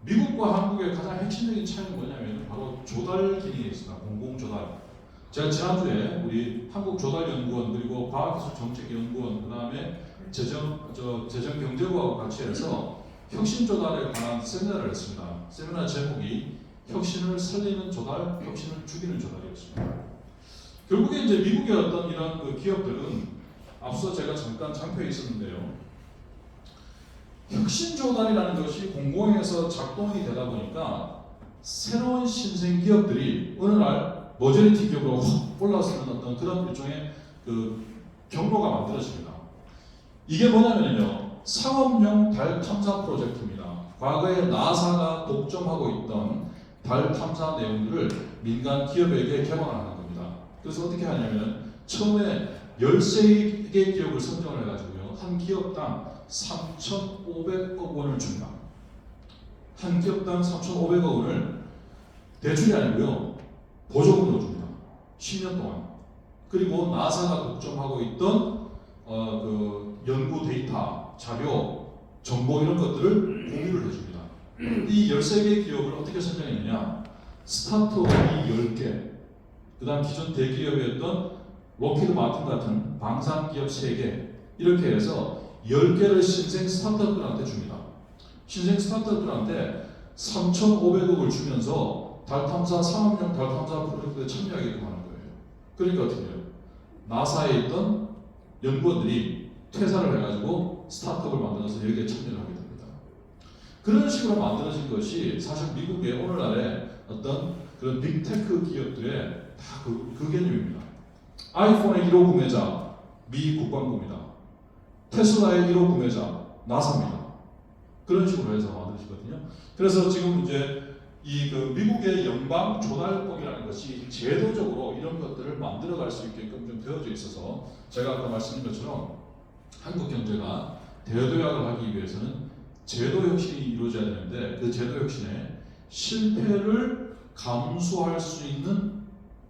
미국과 한국의 가장 핵심적인 차이는 뭐냐면 바로 조달 기능이 있습니다. 공공조달. 제가 지난주에 우리 한국조달연구원 그리고 과학기술정책연구원 그 다음에 재정경제부하고 같이 해서 혁신조달에 관한 세미나를 했습니다. 세미나 제목이 혁신을 살리는 조달, 혁신을 죽이는 조달이었습니다. 결국에 이제 미국의 어떤 이런 그 기업들은 앞서 제가 잠깐 장표에 있었는데요. 혁신 조달이라는 것이 공공에서 작동이 되다 보니까 새로운 신생 기업들이 어느 날 머저리티 기업으로 확 올라서는 어떤 그런 일종의 그 경로가 만들어집니다. 이게 뭐냐면요. 상업용 달 탐사 프로젝트입니다. 과거에 나사가 독점하고 있던 달 탐사 내용들을 민간 기업에게 개방을 하는 겁니다. 그래서 어떻게 하냐면 처음에 13개 기업을 선정을 해가지고요. 한 기업당 3,500억 원을 줍니다. 한 기업당 3,500억 원을 대출이 아니고요. 보조금으로 줍니다. 10년 동안. 그리고 나사가 독점하고 있던 그 연구 데이터, 자료, 정보 이런 것들을 공유를 해줍니다. 이 13개 기업을 어떻게 선정했느냐? 스타트업이 10개, 그 다음 기존 대기업이었던 로키드 마틴 같은 방산 기업 3개, 이렇게 해서 10개를 신생 스타트업들한테 줍니다. 신생 스타트업들한테 3,500억을 주면서 달 탐사 상업용 달 탐사 프로젝트에 참여하게끔 하는 거예요. 그러니까 어떻게 해요? 나사에 있던 연구원들이 퇴사를 해가지고 스타트업을 만들어서 여기에 참여를 하게 됩니다. 그런 식으로 만들어진 것이 사실 미국의 오늘날의 어떤 그런 빅테크 기업들의 다 그 개념입니다. 아이폰의 1호 구매자 미 국방부입니다. 테슬라의 1호 구매자 나사입니다. 그런 식으로 해서 만들어지거든요. 그래서 지금 이제 이 그 미국의 연방 조달법이라는 것이 제도적으로 이런 것들을 만들어갈 수 있게끔 좀 되어져 있어서 제가 아까 말씀드린 것처럼 한국 경제가 대도약을 하기 위해서는 제도 혁신이 이루어져야 되는데 그 제도 혁신에 실패를 감수할 수 있는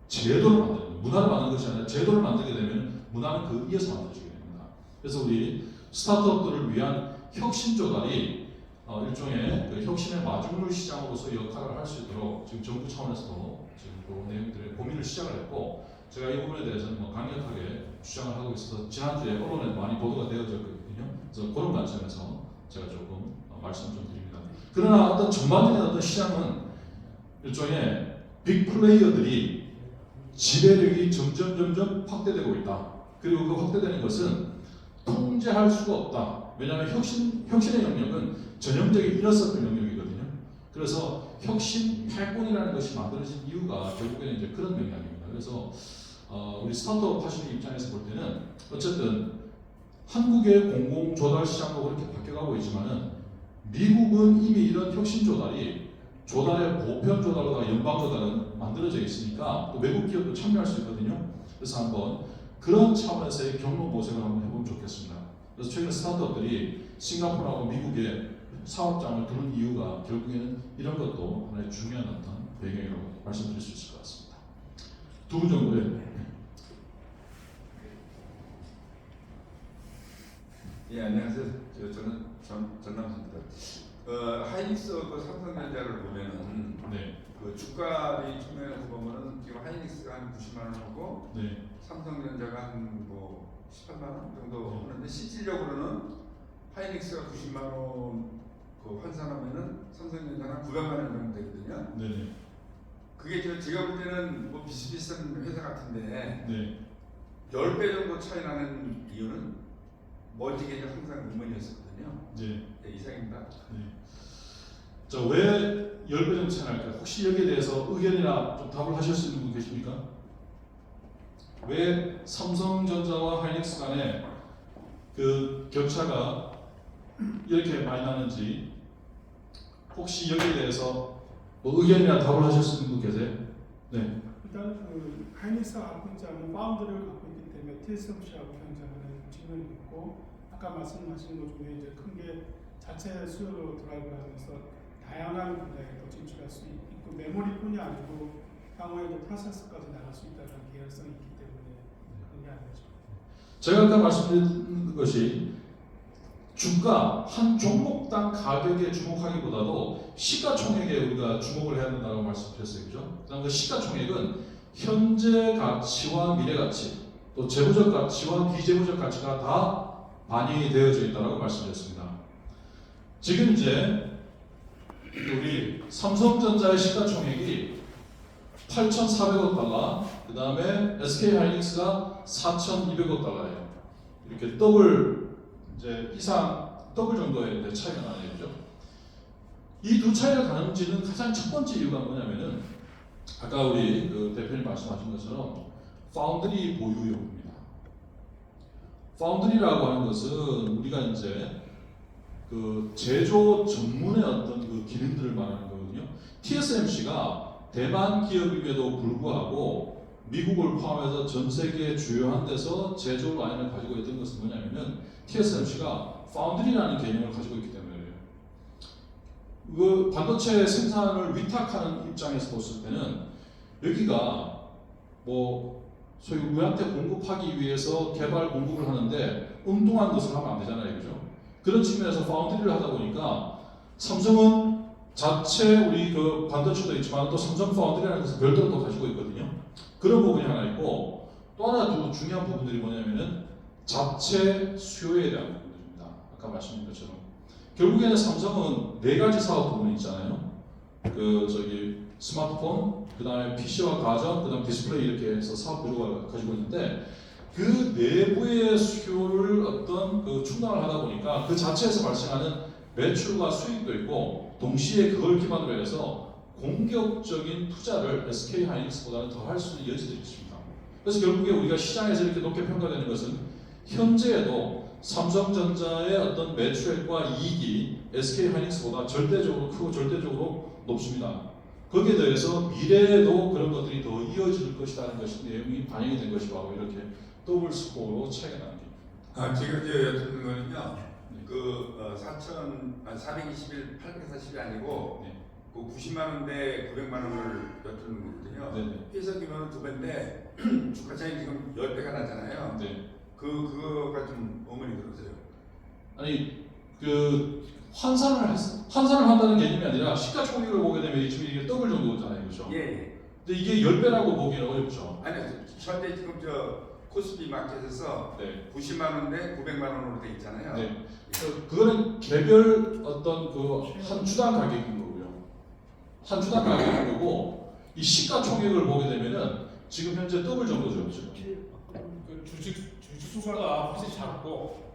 제도를 만드는 거예요. 문화를 만드는 것이 아니라 제도를 만들게 되면 문화는 그 위에서 만들어지게 됩니다. 그래서 우리 스타트업들을 위한 혁신 조달이 일종의 그 혁신의 마중물 시장으로서 역할을 할 수 있도록 지금 정부 차원에서도 지금 그 내용들의 고민을 시작을 했고 제가 이 부분에 대해서는 뭐 강력하게 주장을 하고 있어서 지난주에 언론에 많이 보도가 되어졌거든요. 그래서 그런 관점에서 제가 조금 말씀을 좀 드립니다. 그러나 어떤 전반적인 어떤 시장은 일종의 빅 플레이어들이 지배력이 점점 확대되고 있다. 그리고 그 확대되는 것은 통제할 수가 없다. 왜냐하면 혁신의 영역은 전형적인 이너서클 영역이거든요. 그래서 혁신 패권이라는 것이 만들어진 이유가 결국에는 이제 그런 맥락입니다. 그래서 우리 스타트업 하시는 입장에서 볼 때는 어쨌든 한국의 공공 조달 시장도 그렇게 바뀌어가고 있지만은 미국은 이미 이런 혁신 조달이 조달의 보편 조달과 연방 조달은 만들어져 있으니까 또 외국 기업도 참여할 수 있거든요. 그래서 한번 그런 차원에서의 경로 모색을 한번 해보면 좋겠습니다. 그래서 최근에 스타트업들이 싱가포르하고 미국에 사업장을 두는 이유가 결국에는 이런 것도 하나의 중요한 어떤 배경이라고 말씀드릴 수 있을 것 같습니다. 두 분 정도의 예, 안녕하세요. 저는 전남수입니다. 하이닉스 그 삼성전자를 보면은 네. 그 주가비 측면에서 보면은 지금 하이닉스가 한 90만 원 하고 네. 삼성전자가 한 뭐 18만 원 정도 하는데 실질적으로는 하이닉스가 90만 원 그 환산하면은 삼성전자는 900만 원 정도 되거든요. 네. 그게 제가 볼 때는 뭐 비슷비슷한 회사 같은데 네. 10배 정도 차이 나는 이유는 뭔지 굉장히 항상 의문이었었거든요. 네. 네, 이상입니다. 네. 자, 왜 10배 정도 차이 날까요? 혹시 여기에 대해서 의견이나 좀 답을 하실 수 있는 분 계십니까? 왜 삼성전자와 하이닉스 간에 그 격차가 이렇게 많이 나는지 혹시 여기에 대해서 뭐 의견이나 답을 하실 수 있는 분 계세요? 네. 일단 그 하이닉스가 갖고 있지 않은 파운드를 갖고 있기 때문에 TSMC하고 경쟁하는 측면이 있고 아까 말씀하신 것 중에 이제 큰 게 자체 수요로 드라이브를 하면서 다양한 분야에 또 진출할 수 있고 메모리뿐이 아니고 향후에 이제 프로세서까지 나갈 수 있다는 계열성이 있기 때문에 그런 게 아니죠. 제가 아까 말씀드린 것이 주가 한 종목당 가격에 주목하기보다도 시가총액에 우리가 주목을 해야 된다고 말씀드렸어요. 그죠? 그다음 그 시가총액은 현재 가치와 미래 가치, 또 재무적 가치와 비재무적 가치가 다 반영이 되어져 있다고 말씀드렸습니다. 지금 이제 우리 삼성전자의 시가총액이 8,400억 달러, 그 다음에 SK하이닉스가 4,200억 달러예요. 이렇게 더블 이제 이상 더블 정도의 이제 차이가 나네요, 그죠? 이 두 차이가 가는지는 가장 첫 번째 이유가 뭐냐면은 아까 우리 그 대표님 말씀하신 것처럼 파운드리 보유용입니다. 파운드리라고 하는 것은 우리가 이제 그 제조 전문의 어떤 그 기능들을 말하는 거거든요. TSMC가 대만 기업임에도 불구하고 미국을 포함해서 전 세계 주요한 데서 제조 라인을 가지고 있던 것은 뭐냐면은 TSMC가 파운드리라는 개념을 가지고 있기 때문이에요. 그 반도체 생산을 위탁하는 입장에서 봤을 때는 여기가 뭐 소위 우리한테 공급하기 위해서 개발 공급을 하는데 엉뚱한 것을 하면 안 되잖아요, 그죠? 그런 측면에서 파운드리를 하다 보니까 삼성은 자체 우리 그 반도체도 있지만 또 삼성 파운드리라는 것을 별도로 또 가지고 있거든요. 그런 부분이 하나 있고 또 하나 더 중요한 부분들이 뭐냐면은 자체 수요에 대한 부분들입니다. 아까 말씀드린 것처럼 결국에는 삼성은 네 가지 사업 부분이 있잖아요. 스마트폰, 그 다음에 PC와 가전, 그 다음 디스플레이 이렇게 해서 사업 구조가 가지고 있는데 그 내부의 수요를 충당을 하다 보니까 그 자체에서 발생하는 매출과 수익도 있고 동시에 그걸 기반으로 해서 공격적인 투자를 SK 하이닉스보다는 더 할 수 있는 여지들이 있습니다. 그래서 결국에 우리가 시장에서 이렇게 높게 평가되는 것은 현재에도 삼성전자의 어떤 매출액과 이익이 SK 하이닉스보다 절대적으로 크고 절대적으로 높습니다. 거기에 대해서 미래에도 그런 것들이 더 이어질 것이라는 것이 내용이 반영이 된 것이 바로 이렇게 더블 스코어로 차이가 나는 겁니다. 지금 이제 여쭙는 거는요. 421, 840이 아니고 네. 그 90만 원대 900만 원을 여쭙는 거거든요. 네네. 회사 규모는 2배인데 주가 차이 지금 10배가 나잖아요. 네. 그거가 좀 어머니 들으세요. 아니 환산을 한다는 개념이 아니라 시가총액을 보게 되면 지금 이게 더블 정도잖아요, 그렇죠? 예. 근데 이게 10배라고 보기는 어렵죠. 아니 현재 지금 코스피 마켓에서 네. 90만 원대 900만 원으로 돼 있잖아요. 네. 그거는 개별 한 주당 가격인 거고요. 한 주당 가격인 거고 이 시가총액을 보게 되면은 지금 현재 더블 정도죠, 지금. 그 주식 수가 훨씬 작고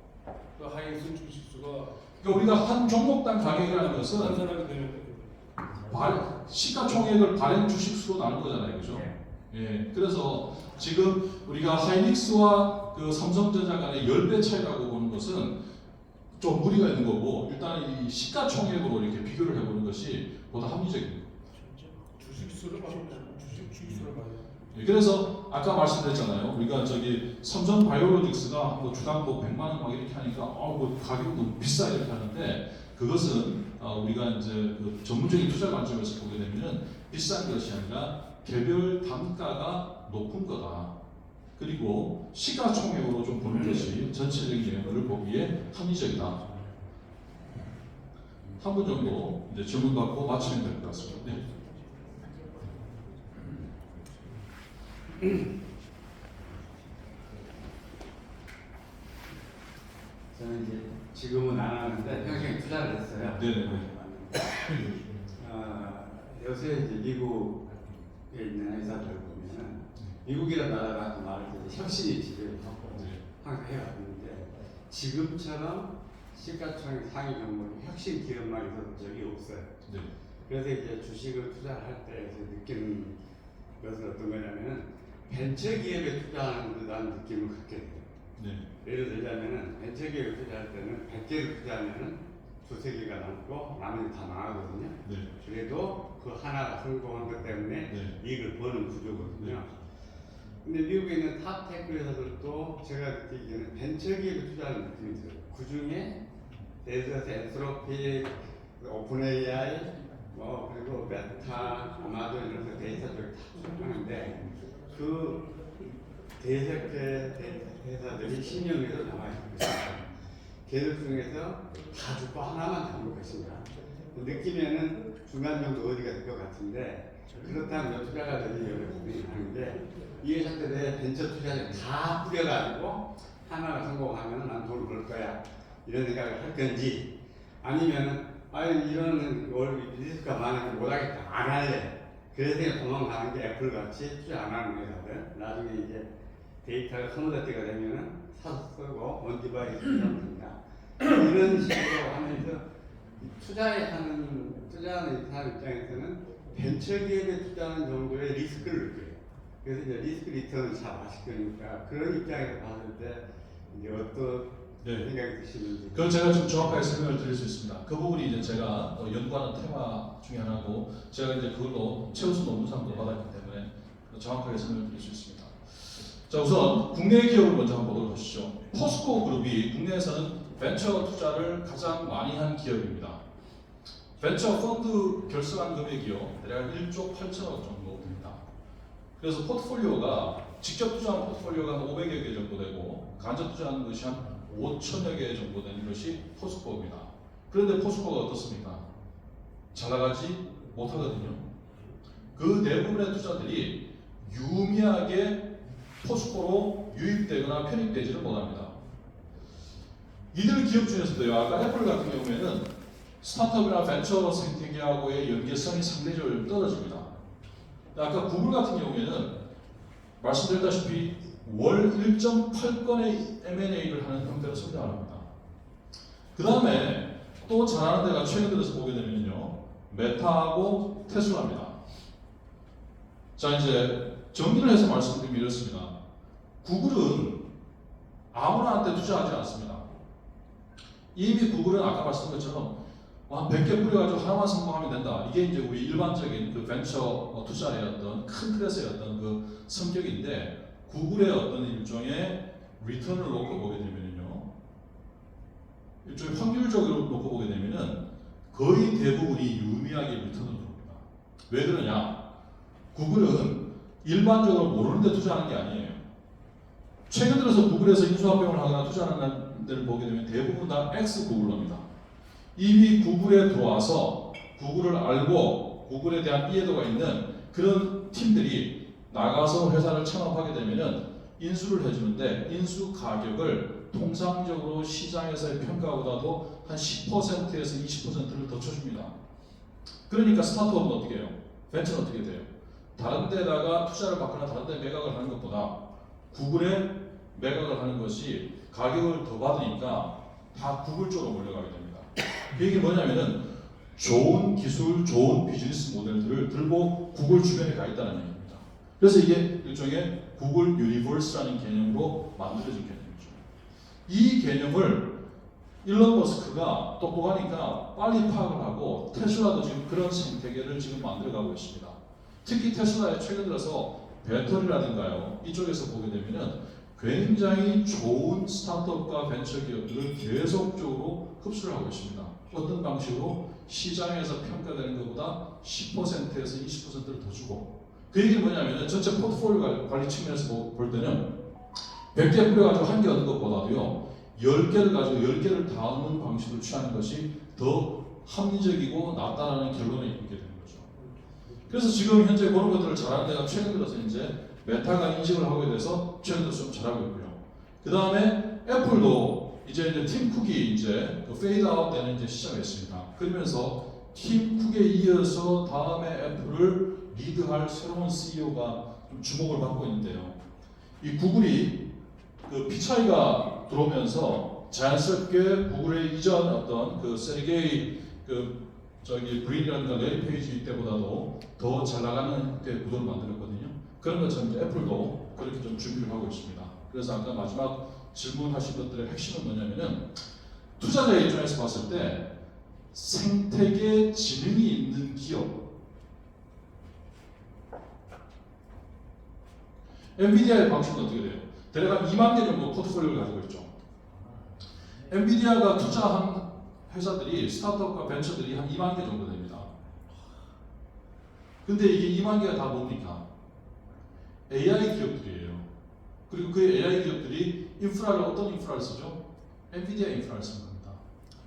그 하이닉스 주식 수가 그러니까 우리가 한 종목당 가격이라는 것은 환산하게 되면 시가총액을 발행 주식수로 나눈 거잖아요, 그죠? 예. 그래서 지금 우리가 하이닉스와 삼성전자 간의 10배 차이라고 보는 것은 좀 무리가 있는 거고 일단 이 시가총액으로 이렇게 비교를 해보는 것이 보다 합리적입니다. 주식 수를 봐야 예, 그래서 아까 말씀드렸잖아요. 우리가 삼성 바이오로직스가 주당 100만 원 막 이렇게 하니까 가격이 너무 비싸 이렇게 하는데 그것은 우리가 이제 전문적인 투자 관점에서 보게 되면은 비싼 것이 아니라 개별 단가가 높은 거다. 그리고 시가총액으로 좀 보는 것이 전체적인 내용을 보기에 합리적이다. 한 분 정도 이제 질문 받고 마치면 될 것 같습니다. 네. 저는 이제 지금은 안 하는데 평생 투자를 했어요. 네네네. 요새 이제 미국에 있는 회사들 보면은 미국이라는 나라가 말할 때 혁신이 지배하고 항상 해왔는데 지금처럼 시가총액 상위 종목이 혁신 기업만 있었던 적이 없어요. 네. 그래서 이제 주식을 투자할 때 느끼는 것은 어떤 거냐면은 벤처기업에 투자하는 듯한 느낌을 갖게 돼요. 네. 예를 들자면은 벤처기업에 투자할 때는 100개를 투자하면은 두세 개가 남고 나머지 다 망하거든요. 네. 그래도 그 하나가 성공한 것 때문에 네. 이익을 버는 구조거든요. 근데 미국에 있는 탑테크 회사들도 제가 느끼기에는 벤처기업에 투자하는 느낌이 들어요. 그 중에 예를 들어서 엔트로피, 오픈 AI, 그리고 메타, 아마존 이런 데이터 쪽에 다 투자하는데 그 대세계 회사들이 10년 내로 남아있을 것입니다. 걔들 중에서 다 죽고 하나만 남을 것인가. 느끼면은 중간 정도 어디가 될 것 같은데 그렇다면 투자가 되기 어렵긴 하는데 이 회사들의 벤처 투자를 다 뿌려가지고 하나가 성공하면 난 돈을 벌 거야 이런 생각을 할 건지 아니면은 이런 리스크가 많으니까 못하겠다 안 할래 그래서 그냥 도망가는 게 애플 같이 투자 안 하는 회사들 나중에 이제 데이터가 서너달 때가 되면은 사서 쓰고 원디바이스 하면 된다 이런 식으로 하면서 투자하는 사람 입장에서는 벤처기업에 투자하는 정도의 리스크를 느껴요. 그래서 이제 리스크 리턴은 잘 아실 거니까 그런 입장에서 봤을 때 이제 어떤 네. 생각이 드시는지. 그건 제가 좀 정확하게 설명을 드릴 수 있습니다. 그 부분이 이제 제가 연구하는 테마 중에 하나고 제가 이제 그걸로 최우수 논문상도 받았기 때문에 정확하게 설명을 드릴 수 있습니다. 자, 우선 국내 기업을 먼저 한번 보도록 하시죠. 포스코 그룹이 국내에서는 벤처 투자를 가장 많이 한 기업입니다. 벤처 펀드 결성한 금액이요 대략 1조 8천억 정도 됩니다. 그래서 포트폴리오가 직접 투자한 포트폴리오가 한 500여 개 정도 되고 간접 투자하는 것이 한 5천여 개 정도 되는 것이 포스코입니다. 그런데 포스코가 어떻습니까? 잘 나가지 못하거든요. 그 대부분의 투자들이 유미하게 포스코로 유입되거나 편입되지를 못합니다. 이들 기업 중에서도요. 아까 애플 같은 경우에는 스타트업이나 벤처 생태계하고의 연계성이 상대적으로 떨어집니다. 아까 구글 같은 경우에는 말씀드렸다시피 월 1.8건의 M&A를 하는 형태로 성장을 합니다. 그 다음에 또 잘하는 데가 최근 들어서 보게 되면요. 메타하고 테슬라입니다. 자, 이제 정리를 해서 말씀드리면 이렇습니다. 구글은 아무나한테 투자하지 않습니다. 이미 구글은 아까 말씀드린 것처럼 한 100개 뿌려가지고 하나만 성공하면 된다. 이게 이제 우리 일반적인 그 벤처 투자의 어떤 큰 틀에서의 어떤 그 성격인데 구글의 어떤 일종의 리턴을 놓고 보게 되면요. 일종의 확률적으로 놓고 보게 되면은 거의 대부분이 유의미하게 리턴을 줍니다. 왜 그러냐? 구글은 일반적으로 모르는 데 투자하는 게 아니에요. 최근 들어서 구글에서 인수합병을 하거나 투자하는 데를 보게 되면 대부분 다 엑스-구글러입니다. 이미 구글에 들어와서 구글을 알고 구글에 대한 이해도가 있는 그런 팀들이 나가서 회사를 창업하게 되면은 인수를 해주는데 인수 가격을 통상적으로 시장에서의 평가보다도 한 10%에서 20%를 더 쳐줍니다. 그러니까 스타트업은 어떻게 해요? 벤처는 어떻게 돼요? 다른 데다가 투자를 받거나 다른 데 매각을 하는 것보다 구글에 매각을 하는 것이 가격을 더 받으니까 다 구글 쪽으로 몰려가게 됩니다. 이게 뭐냐면은 좋은 기술, 좋은 비즈니스 모델들을 들고 구글 주변에 가 있다는 얘기입니다. 그래서 이게 일종의 구글 유니버스라는 개념으로 만들어진 개념이죠. 이 개념을 일론 머스크가 똑똑하니까 빨리 파악을 하고 테슬라도 지금 그런 생태계를 지금 만들어가고 있습니다. 특히 테슬라에 최근 들어서 배터리라든가요 이쪽에서 보게 되면은 굉장히 좋은 스타트업과 벤처 기업들을 계속적으로 흡수를 하고 있습니다. 어떤 방식으로 시장에서 평가되는 것보다 10%에서 20%를 더 주고 그 얘기는 뭐냐면 전체 포트폴리오 관리 측면에서 볼 때는 100개 뿌려가지고 한 개 얻는 것보다도요 10개를 가지고 10개를 다 얻는 방식을 취하는 것이 더 합리적이고 낫다라는 결론에 이르게 되는 거죠. 그래서 지금 현재 그런 것들을 잘하는 데가 최근 들어서 이제 메타가 인식을 하게 돼서 최근 들어서 좀 잘하고 있고요. 그 다음에 애플도 이제 팀 쿡이 이제 페이드 아웃 되는 이제 시점에 있습니다. 그러면서 팀 쿡에 이어서 다음에 애플을 리드할 새로운 CEO가 좀 주목을 받고 있는데요. 이 구글이 그 피차이가 들어오면서 자연스럽게 구글의 이전 어떤 그 세르게이 그 브린이라든가 레리 페이지 때보다도 더 잘 나가는 그 구도를 만들었거든요. 그런 것처럼 이제 애플도 그렇게 좀 준비를 하고 있습니다. 그래서 아까 마지막 질문하신 것들의 핵심은 뭐냐면은 투자자의 입장에서 봤을 때 생태계 지능이 있는 기업 엔비디아의 방식은 어떻게 돼요? 대략 한 2만 개 정도 포트폴리오를 가지고 있죠. 엔비디아가 투자한 회사들이 스타트업과 벤처들이 한 2만 개 정도 됩니다. 근데 이게 2만 개가 다 뭡니까? AI 기업들이에요. 그리고 그 AI 기업들이 인프라를 어떤 인프라를 쓰죠? 엔비디아 인프라를 쓰는 겁니다.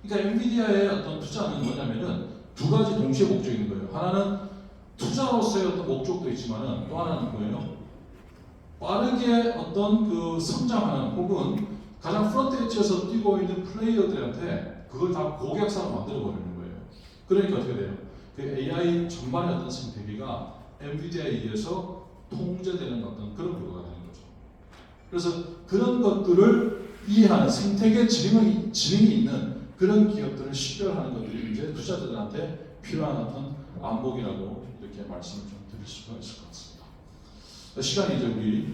그러니까 엔비디아의 어떤 투자는 뭐냐면은 두 가지 동시에 목적이 있는 거예요. 하나는 투자로서의 어떤 목적도 있지만은 또 하나는 뭐예요? 빠르게 어떤 그 성장하는 혹은 가장 프론트 엣지에서 뛰고 있는 플레이어들한테 그걸 다 고객사로 만들어 버리는 거예요. 그러니까 어떻게 돼요? 그 AI 전반의 어떤 생태계가 엔비디아에 의해서 통제되는 어떤 그런 구도가 되는 거죠. 그래서 그런 것들을 이해하는 생태계 지능이 있는 그런 기업들을 식별하는 것들이 이제 투자자들한테 필요한 어떤 안목이라고 이렇게 말씀을 좀 드릴 수가 있을 것 같습니다. 시간이 이제 우리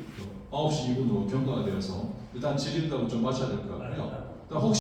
9시 2분으로 경과가 되어서 일단 질의응답을 좀 마쳐야 될 것 같고요. 혹시